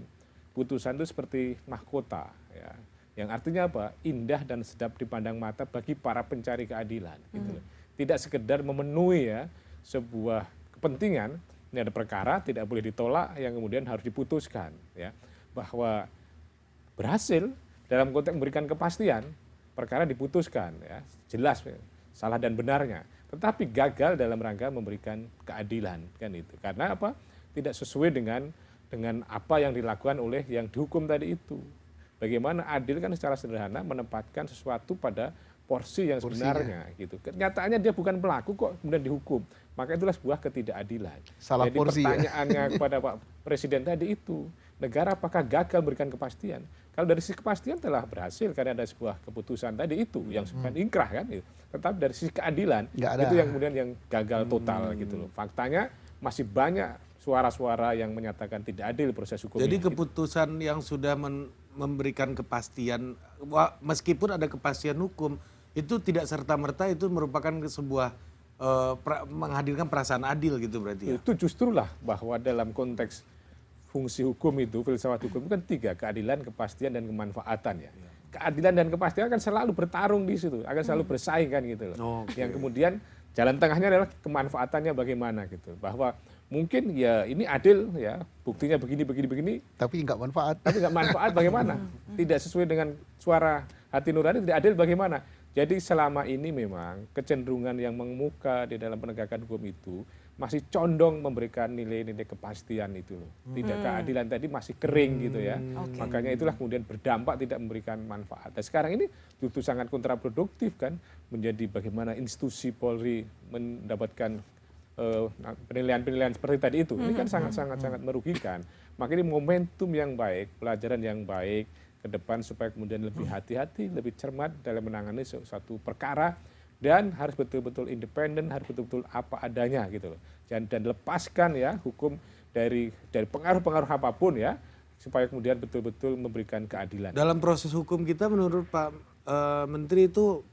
putusan itu seperti mahkota, ya, yang artinya apa? Indah dan sedap dipandang mata bagi para pencari keadilan. Gitu loh. Tidak sekedar memenuhi ya sebuah kepentingan, ini ada perkara tidak boleh ditolak yang kemudian harus diputuskan, ya, bahwa berhasil dalam konteks memberikan kepastian perkara diputuskan, ya, jelas ya, salah dan benarnya, tetapi gagal dalam rangka memberikan keadilan kan itu karena apa? Tidak sesuai dengan apa yang dilakukan oleh yang dihukum tadi itu. Bagaimana adil kan secara sederhana menempatkan sesuatu pada porsi yang sebenarnya gitu. Kenyataannya dia bukan pelaku kok kemudian dihukum. Maka itulah sebuah ketidakadilan. Salah Jadi porsi ya. pertanyaannya kepada Pak Presiden tadi itu, negara apakah gagal memberikan kepastian? Kalau dari sisi kepastian telah berhasil karena ada sebuah keputusan tadi itu yang bukan ingkrah kan. Gitu. Tetapi dari sisi keadilan Nggak ada. itu yang kemudian yang gagal total gitu loh. Faktanya masih banyak suara-suara yang menyatakan tidak adil proses hukum Jadi ini. keputusan yang sudah memberikan kepastian, meskipun ada kepastian hukum, itu tidak serta-merta itu merupakan sebuah menghadirkan perasaan adil gitu berarti ya? Itu justru lah bahwa dalam konteks fungsi hukum itu, filsafat hukum itu kan 3, keadilan, kepastian, dan kemanfaatan ya. Keadilan dan kepastian akan selalu bertarung di situ, akan selalu bersaing kan gitu loh. Oke. Yang kemudian jalan tengahnya adalah kemanfaatannya bagaimana gitu. Bahwa mungkin ya ini adil ya, buktinya begini. Tapi nggak manfaat. Tapi nggak manfaat bagaimana? Tidak sesuai dengan suara hati nurani, tidak adil bagaimana? Jadi selama ini memang kecenderungan yang mengemuka di dalam penegakan hukum itu masih condong memberikan nilai-nilai kepastian itu loh. Tidak keadilan tadi masih kering gitu ya. Makanya itulah kemudian berdampak tidak memberikan manfaat. Dan sekarang ini justru sangat kontraproduktif kan, menjadi bagaimana institusi Polri mendapatkan penilaian-penilaian seperti tadi itu. Ini kan sangat merugikan. Makanya ini momentum yang baik, pelajaran yang baik ke depan supaya kemudian lebih hati-hati, lebih cermat dalam menangani suatu perkara dan harus betul-betul independen, harus betul-betul apa adanya gitu loh. Dan lepaskan ya hukum dari pengaruh-pengaruh apapun ya, supaya kemudian betul-betul memberikan keadilan. Dalam proses hukum kita menurut Pak Menteri itu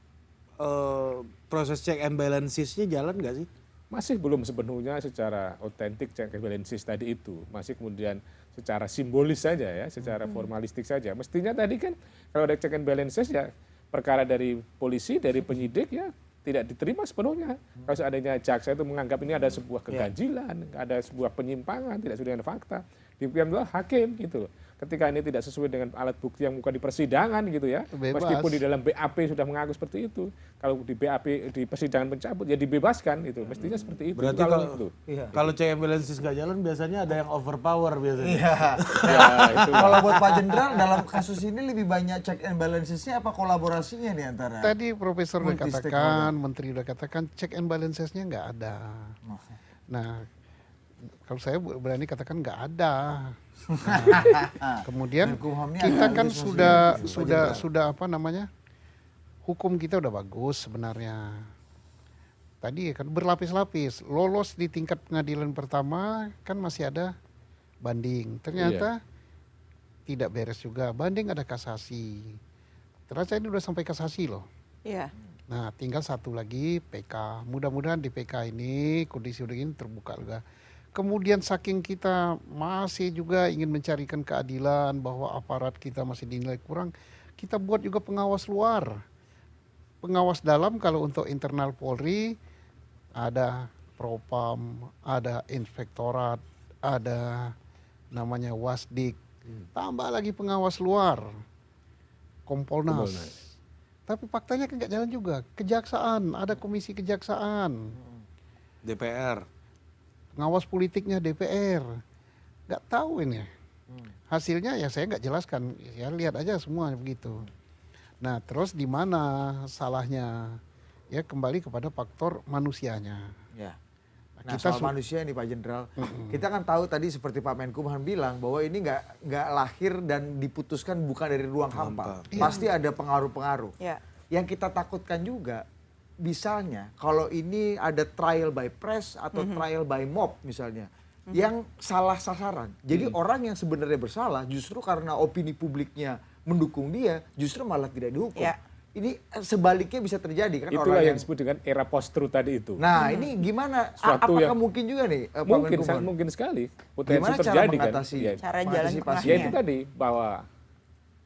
proses check and balances-nya jalan nggak sih? Masih belum sepenuhnya secara otentik check and balances tadi itu. Masih kemudian secara simbolis saja ya, secara formalistik saja. Mestinya tadi kan kalau ada check and balances ya perkara dari polisi, dari penyidik ya tidak diterima sepenuhnya. Kalau seandainya jaksa itu menganggap ini ada sebuah keganjilan, ada sebuah penyimpangan, tidak sesuai dengan fakta, dipimpin oleh hakim gitu loh. Ketika ini tidak sesuai dengan alat bukti yang bukan di persidangan gitu ya, Bebas. meskipun di dalam BAP sudah mengaku seperti itu, kalau di BAP di persidangan pencabut ya dibebaskan itu, mestinya seperti itu. Berarti kalau check and balances nggak jalan biasanya ada yang overpower biasanya. Iya. Ya, itu Kalau buat Pak Jenderal dalam kasus ini lebih banyak check and balancesnya apa kolaborasinya nih antara? Tadi Profesor udah Multi-stakeholder. katakan, Menteri udah katakan check and balancesnya nggak ada. Nah, kalau saya berani katakan nggak ada. Nah, kemudian Menkumhamnya kita ada kan Agus sudah apa namanya, hukum kita udah bagus sebenarnya. Tadi kan berlapis-lapis, lolos di tingkat pengadilan pertama kan masih ada banding. Ternyata tidak beres juga, banding ada kasasi. Ternyata ini udah sampai kasasi loh. Iya. Nah, tinggal satu lagi PK. Mudah-mudahan di PK ini kondisi udah ini terbuka juga. Kemudian saking kita masih juga ingin mencarikan keadilan bahwa aparat kita masih dinilai kurang, kita buat juga pengawas luar. Pengawas dalam kalau untuk internal Polri ada Propam, ada Inspektorat, ada namanya Wasdik. Tambah lagi pengawas luar, Kompolnas. Tapi faktanya kan nggak jalan juga. Kejaksaan, ada komisi kejaksaan. DPR. Pengawas politiknya DPR. Nggak tahu ini. Hasilnya ya saya nggak jelaskan. Ya lihat aja semua begitu. Nah terus di mana salahnya? Ya kembali kepada faktor manusianya. Ya. Nah, Nah kita soal manusia nih Pak Jenderal, kita kan tahu tadi seperti Pak Menkumham bilang bahwa ini nggak lahir dan diputuskan bukan dari ruang hampa. Pasti ada pengaruh-pengaruh. Ya. Yang kita takutkan juga, misalnya kalau ini ada trial by press atau trial by mob misalnya, yang salah sasaran. Jadi orang yang sebenarnya bersalah justru karena opini publiknya mendukung dia, justru malah tidak dihukum. Ya. Ini sebaliknya bisa terjadi kan itulah orang yang disebut dengan era post-truth tadi itu. Nah ini gimana? Suatu Apakah yang- mungkin juga nih Pak Mungkin, Menkumham? sangat mungkin sekali potensi Gimana cara terjadi kan. mengatasi? Ya, Cara jalan Mengantisipasi. tengahnya. ya itu tadi bahwa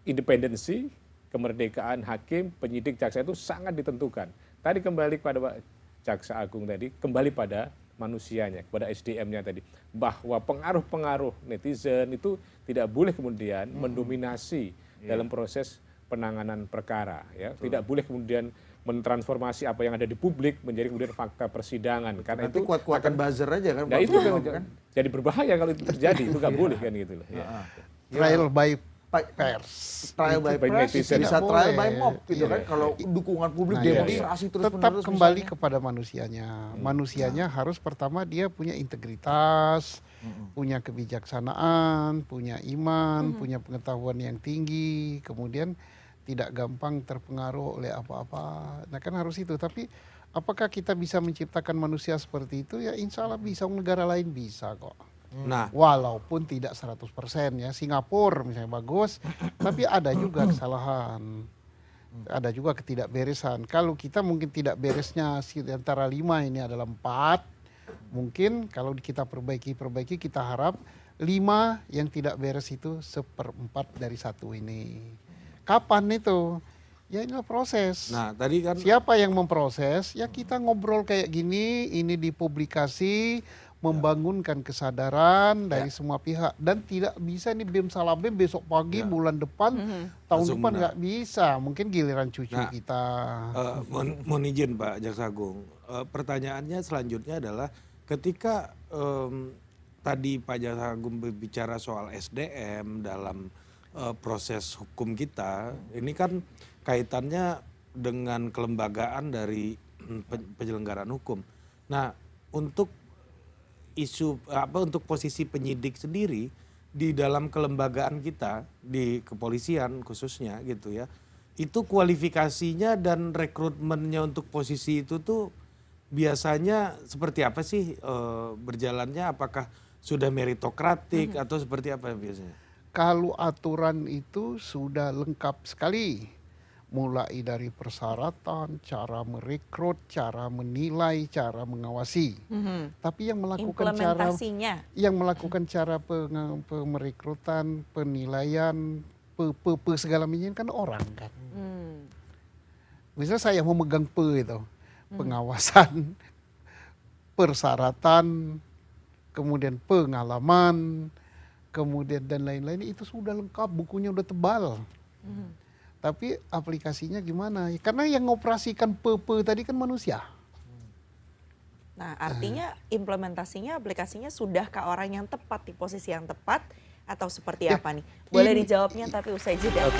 independensi, kemerdekaan hakim, penyidik, jaksa itu sangat ditentukan. Tadi kembali pada Pak Jaksa Agung tadi, kembali pada manusianya, kepada SDM-nya tadi. Bahwa pengaruh-pengaruh netizen itu tidak boleh kemudian mendominasi dalam proses penanganan perkara. Ya. Tidak boleh kemudian mentransformasi apa yang ada di publik menjadi kemudian fakta persidangan. Karena Nanti itu kuat-kuatan buzzer aja kan. nah Pak itu Menkumham, kan jadi berbahaya kalau itu terjadi, itu nggak boleh kan gitu loh. Ya. trial by pers. Trial by By press, netizen. bisa Tidak trial boleh. by mob gitu Iya. kan. Kalau dukungan publik Nah, demonstrasi terus tetap menerus kembali misalnya. kepada manusianya. Manusianya harus pertama dia punya integritas, punya kebijaksanaan, punya iman, punya pengetahuan yang tinggi, kemudian tidak gampang terpengaruh oleh apa-apa. Nah kan harus itu. Tapi apakah kita bisa menciptakan manusia seperti itu? Ya insya Allah bisa. Negara lain bisa kok. Nah, Walaupun tidak 100% ya. Singapura misalnya bagus, tapi ada juga kesalahan. Ada juga ketidakberesan. Kalau kita mungkin tidak beresnya di antara 5 ini adalah 4. Mungkin kalau kita perbaiki kita harap 5 yang tidak beres itu 1/4 dari 1 ini. Kapan itu? Ya inilah proses. nah tadi kan Siapa yang memproses? Ya kita ngobrol kayak gini, ini dipublikasi, membangunkan kesadaran dari semua pihak. Dan tidak bisa ini bem salah bem besok pagi, bulan depan, tahun Langsung depan menang. nggak bisa. Mungkin giliran cucu Nah, kita. mohon izin Pak Jaksa Agung. Pertanyaannya selanjutnya adalah ketika tadi Pak Jaksa Agung berbicara soal SDM dalam proses hukum kita, ini kan kaitannya dengan kelembagaan dari penyelenggaraan hukum. Nah, untuk untuk posisi penyidik sendiri di dalam kelembagaan kita di kepolisian khususnya gitu ya, itu kualifikasinya dan rekrutmennya untuk posisi itu tuh biasanya seperti apa sih berjalannya? Apakah sudah meritokratik atau seperti apa biasanya? Kalau aturan itu sudah lengkap sekali. Mulai dari persyaratan, cara merekrut, cara menilai, cara mengawasi. Tapi yang melakukan cara pemerekrutan, penilaian, segala macam kan orang kan. Misalnya saya memegang itu, pengawasan, persyaratan, kemudian pengalaman, kemudian dan lain-lain itu sudah lengkap, bukunya udah tebal. Tapi aplikasinya gimana? Karena yang ngoperasikan tadi kan manusia. Nah, artinya implementasinya, aplikasinya sudah ke orang yang tepat, di posisi yang tepat, atau seperti Ya, apa nih? Boleh ini- dijawabnya tapi usai jeda.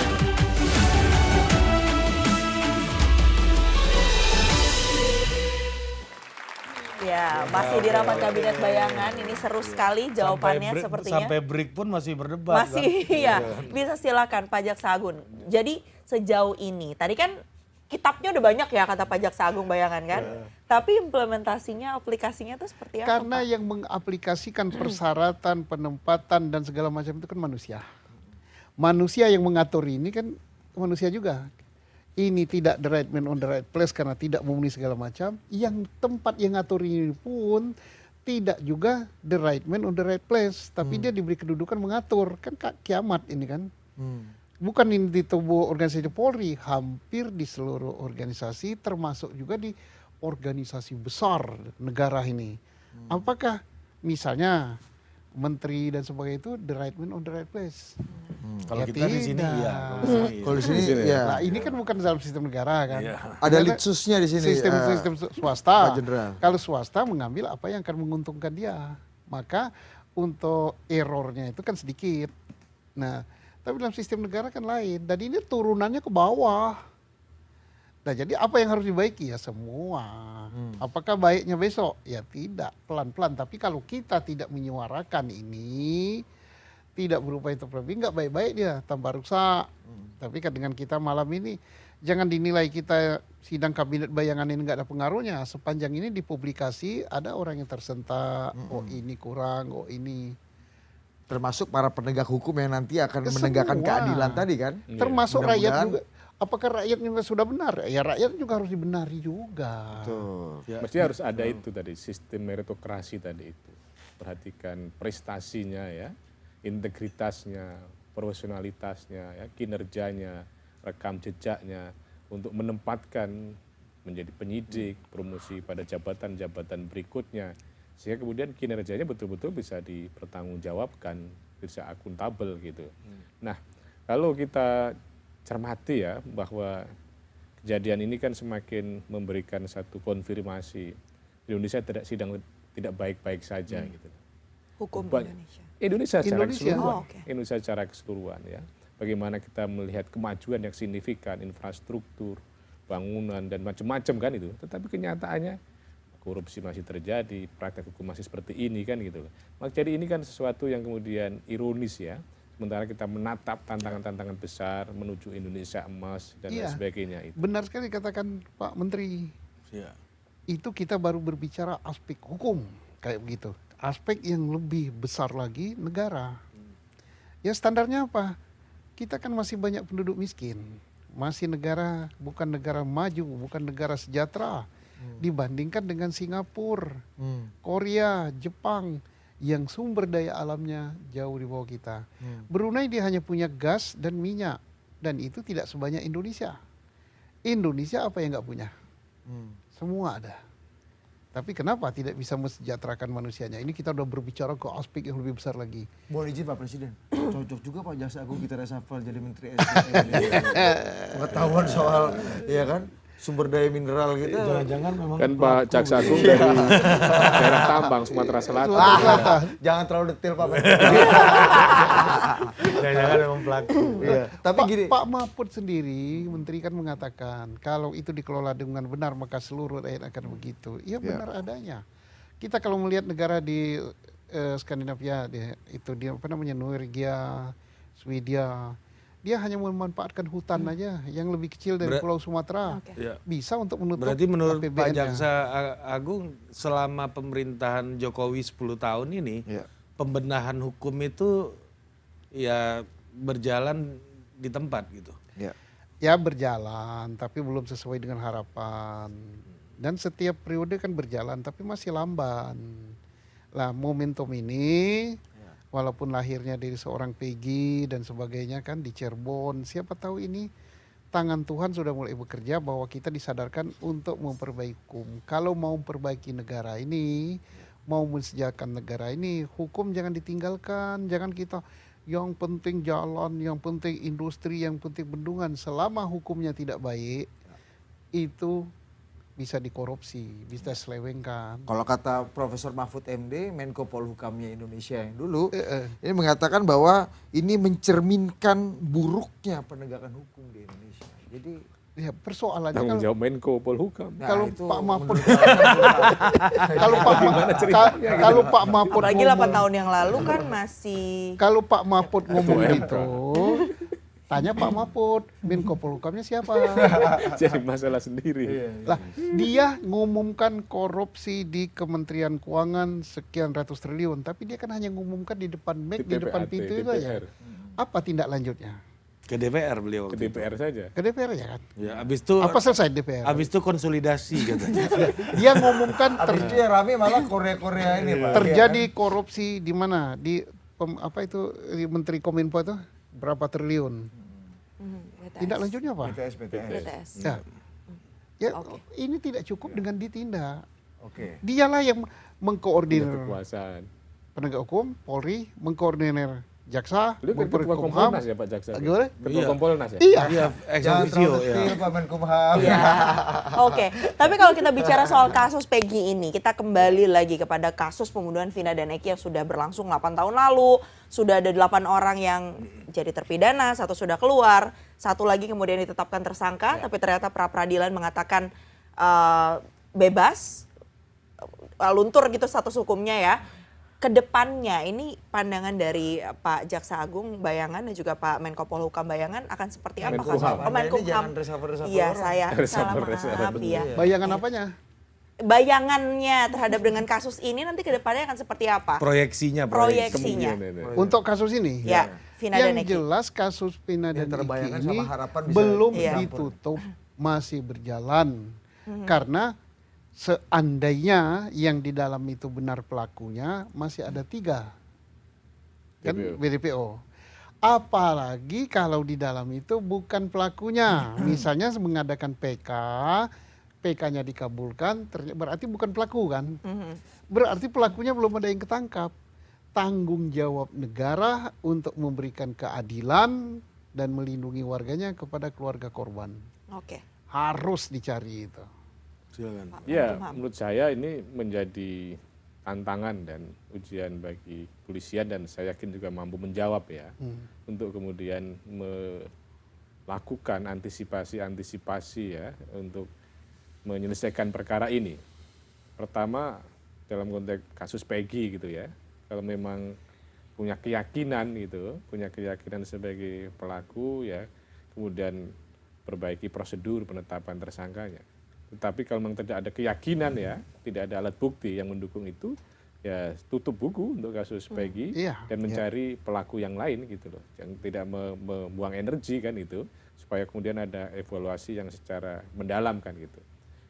Ya, masih di rapat kabinet bayangan, ini seru sekali jawabannya sepertinya. Sampai break pun masih berdebat. Masih ya, bisa silakan Pak Jaksa Agung. Jadi sejauh ini, tadi kan kitabnya udah banyak ya kata Pak Jaksa Agung bayangan kan. Tapi implementasinya, aplikasinya itu seperti apa? Karena Pak? yang mengaplikasikan persyaratan, penempatan dan segala macam itu kan manusia. Manusia yang mengatur ini kan manusia juga. Ini tidak the right man on the right place karena tidak memenuhi segala macam. Yang tempat yang ngatur ini pun tidak juga the right man on the right place. Tapi dia diberi kedudukan mengatur. Kan kiamat ini kan. Bukan ini di tubuh organisasi Polri, hampir di seluruh organisasi termasuk juga di organisasi besar negara ini. Apakah misalnya menteri dan sebagainya itu the right man on the right place? Kalau Ya kita di sini tidak. iya. Kalau di sini ya Nah ini kan bukan dalam sistem negara kan. ada litsusnya di sini. Sistem swasta. Pak Jenderal. Kalau swasta mengambil apa yang akan menguntungkan dia. Maka untuk errornya itu kan sedikit. Nah, tapi dalam sistem negara kan lain. Dan ini turunannya ke bawah. Nah, jadi apa yang harus dibaiki? Ya semua. Apakah baiknya besok? Ya tidak, pelan-pelan. Tapi kalau kita tidak menyuarakan ini, tidak berupaya untuk lebih, nggak baik-baik dia, tambah rusak. Tapi kan dengan kita malam ini, jangan dinilai kita sidang kabinet bayangan ini nggak ada pengaruhnya. Sepanjang ini dipublikasi, ada orang yang tersentak, oh ini kurang, oh ini. Termasuk para penegak hukum yang nanti akan Semua. menegakkan keadilan tadi kan. Termasuk rakyat Mudah-mudahan- juga. Apakah rakyat juga sudah benar? Ya rakyat juga harus dibenari juga. Tuh. Mesti harus ada itu tadi, sistem meritokrasi tadi itu. Perhatikan prestasinya ya, integritasnya, profesionalitasnya, ya, kinerjanya, rekam jejaknya untuk menempatkan menjadi penyidik, promosi pada jabatan-jabatan berikutnya. Sehingga kemudian kinerjanya betul-betul bisa dipertanggungjawabkan, bisa akuntabel gitu. Nah, kalau kita cermati ya bahwa kejadian ini kan semakin memberikan satu konfirmasi Indonesia tidak baik-baik saja gitu. Hukum Ba- Indonesia. Indonesia secara Indonesia. keseluruhan. Oh, oke. Indonesia secara keseluruhan ya. bagaimana kita melihat kemajuan yang signifikan, infrastruktur, bangunan dan macam-macam kan itu. Tetapi kenyataannya korupsi masih terjadi, praktek hukum masih seperti ini kan gitu loh. Jadi ini kan sesuatu yang kemudian ironis ya. Sementara kita menatap tantangan-tantangan besar menuju Indonesia emas dan lain sebagainya itu. Benar sekali katakan Pak Menteri. Iya. Itu kita baru berbicara aspek hukum kayak begitu. Aspek yang lebih besar lagi negara. Ya standarnya apa? Kita kan masih banyak penduduk miskin. Masih negara, bukan negara maju, bukan negara sejahtera. Dibandingkan dengan Singapura, Korea, Jepang yang sumber daya alamnya jauh di bawah kita. Brunei dia hanya punya gas dan minyak dan itu tidak sebanyak Indonesia. Indonesia apa yang nggak punya? Semua ada. Tapi kenapa tidak bisa mensejahterakan manusianya? Ini kita udah berbicara ke aspek yang lebih besar lagi. Mohon izin Pak Presiden, cocok juga Pak Jaksa Agung kita reshuffle jadi Menteri SDM. Pengetahuan soal, ya kan, sumber daya mineral gitu. Jangan-jangan memang Kan Pak Jaksa Agung dari daerah Tambang, Sumatera Selatan. Jangan terlalu detail Pak Presiden. jangan memang pelaku. Iya. Tapi gini, Pak Mahfud sendiri, Menteri kan mengatakan kalau itu dikelola dengan benar maka seluruh rakyat akan begitu. Iya benar adanya. Kita kalau melihat negara di Skandinavia, itu dia apa namanya Norwegia, Swedia, dia hanya memanfaatkan hutan aja yang lebih kecil dari Pulau Sumatera. Iya. Bisa untuk menutup Berarti menurut Pak APBN-nya. Jaksa Agung selama pemerintahan Jokowi 10 tahun ini pembenahan hukum itu ya berjalan di tempat gitu. Ya berjalan, tapi belum sesuai dengan harapan. Dan setiap periode kan berjalan, tapi masih lamban. Lah momentum ini, walaupun lahirnya dari seorang Peggy dan sebagainya kan di Cirebon, siapa tahu ini tangan Tuhan sudah mulai bekerja bahwa kita disadarkan untuk memperbaiki hukum. Kalau mau memperbaiki negara ini, mau mensejahterakan negara ini, hukum jangan ditinggalkan, jangan kita yang penting jalan, yang penting industri, yang penting bendungan. Selama hukumnya tidak baik, itu bisa dikorupsi, bisa diselewengkan. kalau kata Profesor Mahfud MD, Menko Polhukamnya Indonesia yang dulu, ini mengatakan bahwa ini mencerminkan buruknya penegakan hukum di Indonesia. Jadi Ya persoalannya Tanggung kalau jawab Menko Polhukam. kalau itu Pak Mahfud menurut kalau Pak Mahfud Apalagi 8 ngomong- tahun yang lalu kan masih kalau Pak Mahfud ngomong MK. gitu, tanya Pak Mahfud, Menko Polhukamnya siapa? Jadi masalah sendiri. Lah, dia ngumumkan korupsi di Kementerian Keuangan sekian ratus triliun, tapi dia kan hanya ngumumkan di depan mic, di depan TPAT, pintu itu aja. DPR. Apa tindak lanjutnya? Ke DPR beliau Ke waktu itu. DPR saja. Ke DPR ya kan? Ya, habis itu Apa selesai DPR? habis itu konsolidasi katanya. Dia ngumumkan Habis itu yang rame malah Korea-Korea ini Pak. terjadi korupsi di mana? Di di Menteri Kominfo itu berapa triliun? Tindak lanjutnya apa? BTS. BTS. Ya, ya Oke. ini tidak cukup dengan ditindak. Oke. Dialah yang mengkoordinir Kekuasaan. penegak hukum, Polri, mengkoordinir jaksa, Lu kan ketua Kumham. Kompolnas ya Pak Jaksa? Gimana? Ketua Iya. Kompolnas ya? Iya. Iya, ex Jangan officio terlalu ya. detail Pak Menkumham. Iya. Oke, tapi kalau kita bicara soal kasus Peggy ini, kita kembali lagi kepada kasus pembunuhan Vina dan Eki yang sudah berlangsung 8 tahun lalu. Sudah ada 8 orang yang jadi terpidana, 1 sudah keluar, 1 lagi kemudian ditetapkan tersangka, tapi ternyata pra-peradilan mengatakan bebas, luntur gitu status hukumnya ya. Kedepannya ini pandangan dari Pak Jaksa Agung bayangan dan juga Pak Menko Polhukam bayangan akan seperti apa? Menkumham. kasus? Anda ini Menkumham. jangan reshuffle-reshuffle Iya, orang. saya salah Reshuffle, maaf ya. Bayangan apanya? Bayangannya terhadap dengan kasus ini nanti kedepannya akan seperti apa? Proyeksinya. Proyeksinya. Kemungkinan. Untuk kasus ini? Ya, Vina dan Yang Eki. jelas kasus Vina dan Eki terbayangkan ini sama harapan bisa belum Iya. ditutup, masih berjalan. Karena seandainya yang di dalam itu benar pelakunya, masih ada 3. Kan BDPO. Apalagi kalau di dalam itu bukan pelakunya. Misalnya mengadakan PK, PK-nya dikabulkan, berarti bukan pelaku kan? Berarti pelakunya belum ada yang ketangkap. Tanggung jawab negara untuk memberikan keadilan dan melindungi warganya kepada keluarga korban. Oke. Harus dicari itu. Silakan. Ya, Menkumham. menurut saya ini menjadi tantangan dan ujian bagi polisian dan saya yakin juga mampu menjawab ya untuk kemudian melakukan antisipasi ya untuk menyelesaikan perkara ini. Pertama dalam konteks kasus Peggy gitu ya, kalau memang punya keyakinan sebagai pelaku ya, kemudian perbaiki prosedur penetapan tersangkanya. Tetapi kalau memang tidak ada keyakinan ya, tidak ada alat bukti yang mendukung itu, ya tutup buku untuk kasus Peggy dan mencari pelaku yang lain gitu loh, yang tidak membuang energi kan itu, supaya kemudian ada evaluasi yang secara mendalam kan gitu.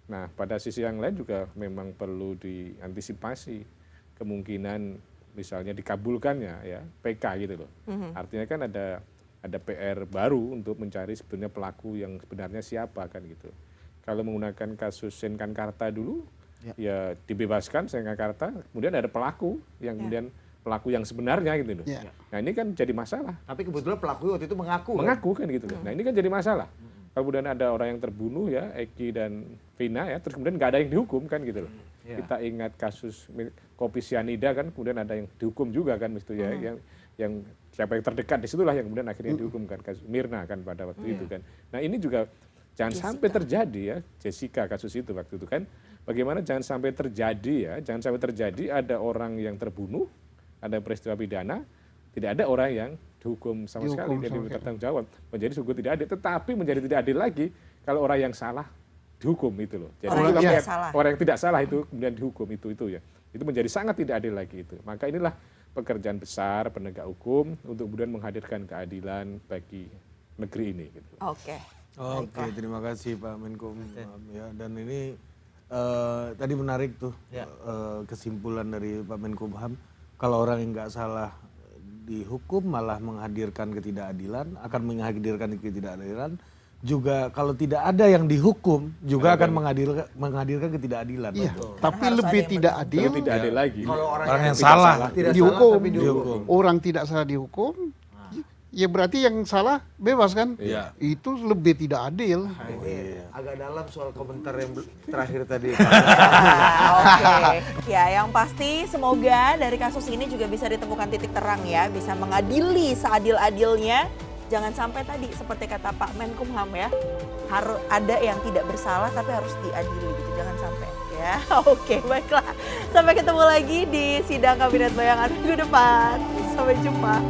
Nah pada sisi yang lain juga memang perlu diantisipasi kemungkinan misalnya dikabulkannya ya PK gitu loh. Artinya kan ada PR baru untuk mencari sebetulnya pelaku yang sebenarnya siapa kan gitu. Kalau menggunakan kasus Senkankarta dulu, ya dibebaskan Senkankarta, kemudian ada pelaku yang kemudian pelaku yang sebenarnya gitu loh. Nah ini kan jadi masalah. Tapi kebetulan pelaku waktu itu mengaku kan gitu loh. Nah ini kan jadi masalah. Kemudian ada orang yang terbunuh ya, Eki dan Vina ya, terus kemudian nggak ada yang dihukum kan gitu loh. Kita ingat kasus kopi sianida kan, kemudian ada yang dihukum juga kan itu ya, yang siapa yang terdekat disitulah yang kemudian akhirnya dihukum kan, kasus Mirna kan pada waktu itu kan. Nah ini juga jangan sampai terjadi ya, Jessica kasus itu waktu itu kan, bagaimana jangan sampai terjadi ada orang yang terbunuh, ada peristiwa pidana, tidak ada orang yang dihukum sama sekali, jadi bertanggung jawab, menjadi sungguh tidak adil, tetapi menjadi tidak adil lagi kalau orang yang salah dihukum itu loh. Jadi orang yang tidak salah itu kemudian dihukum itu ya, itu menjadi sangat tidak adil lagi itu. Maka inilah pekerjaan besar penegak hukum untuk kemudian menghadirkan keadilan bagi negeri ini. Gitu. Oke, terima kasih Pak Menkumham ya. Dan ini tadi menarik tuh kesimpulan dari Pak Menkumham, kalau orang yang nggak salah dihukum malah menghadirkan ketidakadilan, akan menghadirkan ketidakadilan. Juga kalau tidak ada yang dihukum juga akan menghadirkan ketidakadilan. Iya, tapi lebih tidak adil lagi. Kalau orang yang salah dihukum. dihukum. Orang tidak salah dihukum, ya berarti yang salah bebas kan? Iya. Itu lebih tidak adil. Agak dalam soal komentar yang terakhir tadi. Oke, ya yang pasti semoga dari kasus ini juga bisa ditemukan titik terang ya, bisa mengadili seadil-adilnya. Jangan sampai tadi seperti kata Pak Menkumham ya, harus ada yang tidak bersalah tapi harus diadili gitu, jangan sampai ya. Oke, baiklah. Sampai ketemu lagi di sidang Kabinet Bayangan minggu depan. Sampai jumpa.